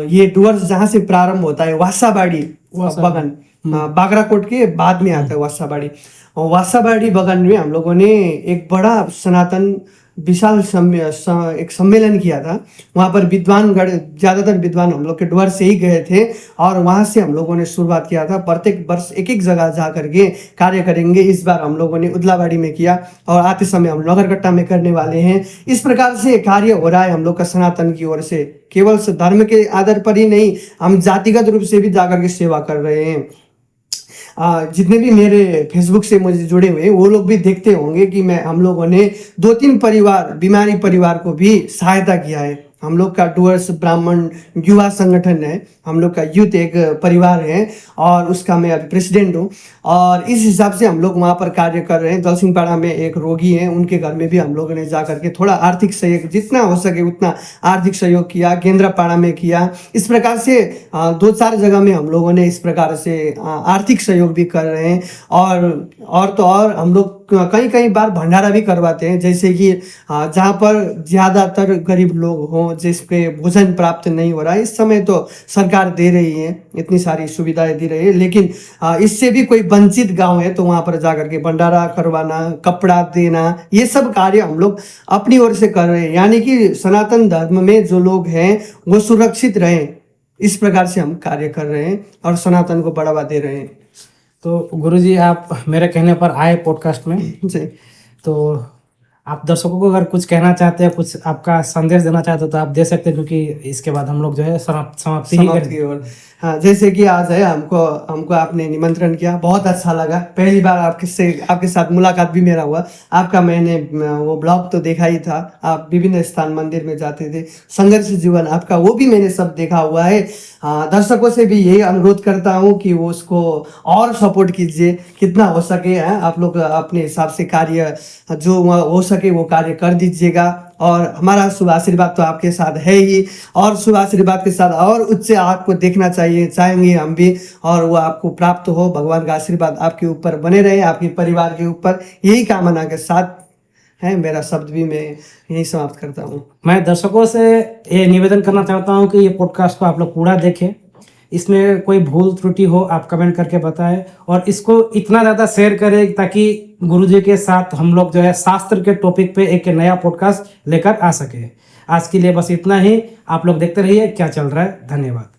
ये डुवर्स जहाँ से प्रारंभ होता है, वासाबाड़ी बगन, बागराकोट के बाद में आता है वासाबाड़ी। और वासाबाड़ी बगन में हम लोगों ने एक बड़ा सनातन विशाल एक सम्मेलन किया था। वहाँ पर विद्वानगण, ज़्यादातर विद्वान हम लोग के डुवर्स से ही गए थे, और वहाँ से हम लोगों ने शुरुआत किया था। प्रत्येक वर्ष एक एक जगह जा करके कार्य करेंगे। इस बार हम लोगों ने उदलाबाड़ी में किया, और आते समय हम नगरकट्टा में करने वाले हैं। इस प्रकार से कार्य हो रहा है हम लोग का सनातन की ओर से। केवल धर्म के आधार पर ही नहीं, हम जातिगत रूप से भी जाकर के सेवा कर रहे हैं। जितने भी मेरे फेसबुक से मुझे जुड़े हुए वो लोग भी देखते होंगे कि हम लोगों ने 2-3 परिवार, बीमारी परिवार को भी सहायता किया है। हम लोग का डुवर्स ब्राह्मण युवा संगठन है, हम लोग का यूथ एक परिवार है, और उसका मैं अभी प्रेसिडेंट हूँ। और इस हिसाब से हम लोग वहाँ पर कार्य कर रहे हैं। दलसिंहपाड़ा में एक रोगी हैं, उनके घर में भी हम लोगों ने जा करके थोड़ा आर्थिक सहयोग, जितना हो सके उतना आर्थिक सहयोग किया। केंद्रापाड़ा में किया। इस प्रकार से 2-4 जगह में हम लोगों ने इस प्रकार से आर्थिक सहयोग भी कर रहे हैं। और तो और हम लोग कई बार भंडारा भी करवाते हैं, जैसे कि जहाँ पर ज़्यादातर गरीब लोग हों, जिसके भोजन प्राप्त नहीं हो रहा है। इस समय तो सरकार दे रही है, इतनी सारी सुविधाएं दे रही है, लेकिन इससे भी कोई वंचित गांव है तो वहाँ पर जाकर के भंडारा करवाना, कपड़ा देना, ये सब कार्य हम लोग अपनी ओर से कर रहे हैं। यानी कि सनातन धर्म में जो लोग हैं वो सुरक्षित रहें, इस प्रकार से हम कार्य कर रहे हैं और सनातन को बढ़ावा दे रहे हैं। तो गुरुजी, आप मेरे कहने पर आए पॉडकास्ट में जी। तो आप दर्शकों को अगर कुछ कहना चाहते हैं, कुछ आपका संदेश देना चाहते हो तो आप दे सकते हैं, क्योंकि इसके बाद हम लोग जो है समाप्ति की ओर। हाँ, जैसे कि आज है हमको आपने निमंत्रण किया, बहुत अच्छा लगा। पहली बार आपके साथ मुलाकात भी मेरा हुआ। आपका मैंने वो ब्लॉग तो देखा ही था, आप विभिन्न स्थान मंदिर में जाते थे, संघर्ष जीवन आपका वो भी मैंने सब देखा हुआ है। दर्शकों से भी यही अनुरोध करता हूँ कि वो उसको और सपोर्ट कीजिए, कितना हो सके। आप लोग अपने हिसाब से कार्य जो हो सके वो कार्य कर दीजिएगा। और हमारा शुभ आशीर्वाद तो आपके साथ है ही, और शुभ आशीर्वाद के साथ और उच्च आपको देखना चाहेंगे हम भी, और वो आपको प्राप्त हो। भगवान का आशीर्वाद आपके ऊपर बने रहे, आपके परिवार के ऊपर, यही कामना के साथ है मेरा शब्द भी मैं यही समाप्त करता हूँ। मैं दर्शकों से ये निवेदन करना चाहता हूँ कि ये पॉडकास्ट को आप लोग पूरा देखें, इसमें कोई भूल त्रुटि हो आप कमेंट करके बताएं, और इसको इतना ज़्यादा शेयर करें ताकि गुरुजी के साथ हम लोग जो है शास्त्र के टॉपिक पे एक नया पॉडकास्ट लेकर आ सके। आज के लिए बस इतना ही। आप लोग देखते रहिए क्या चल रहा है। धन्यवाद।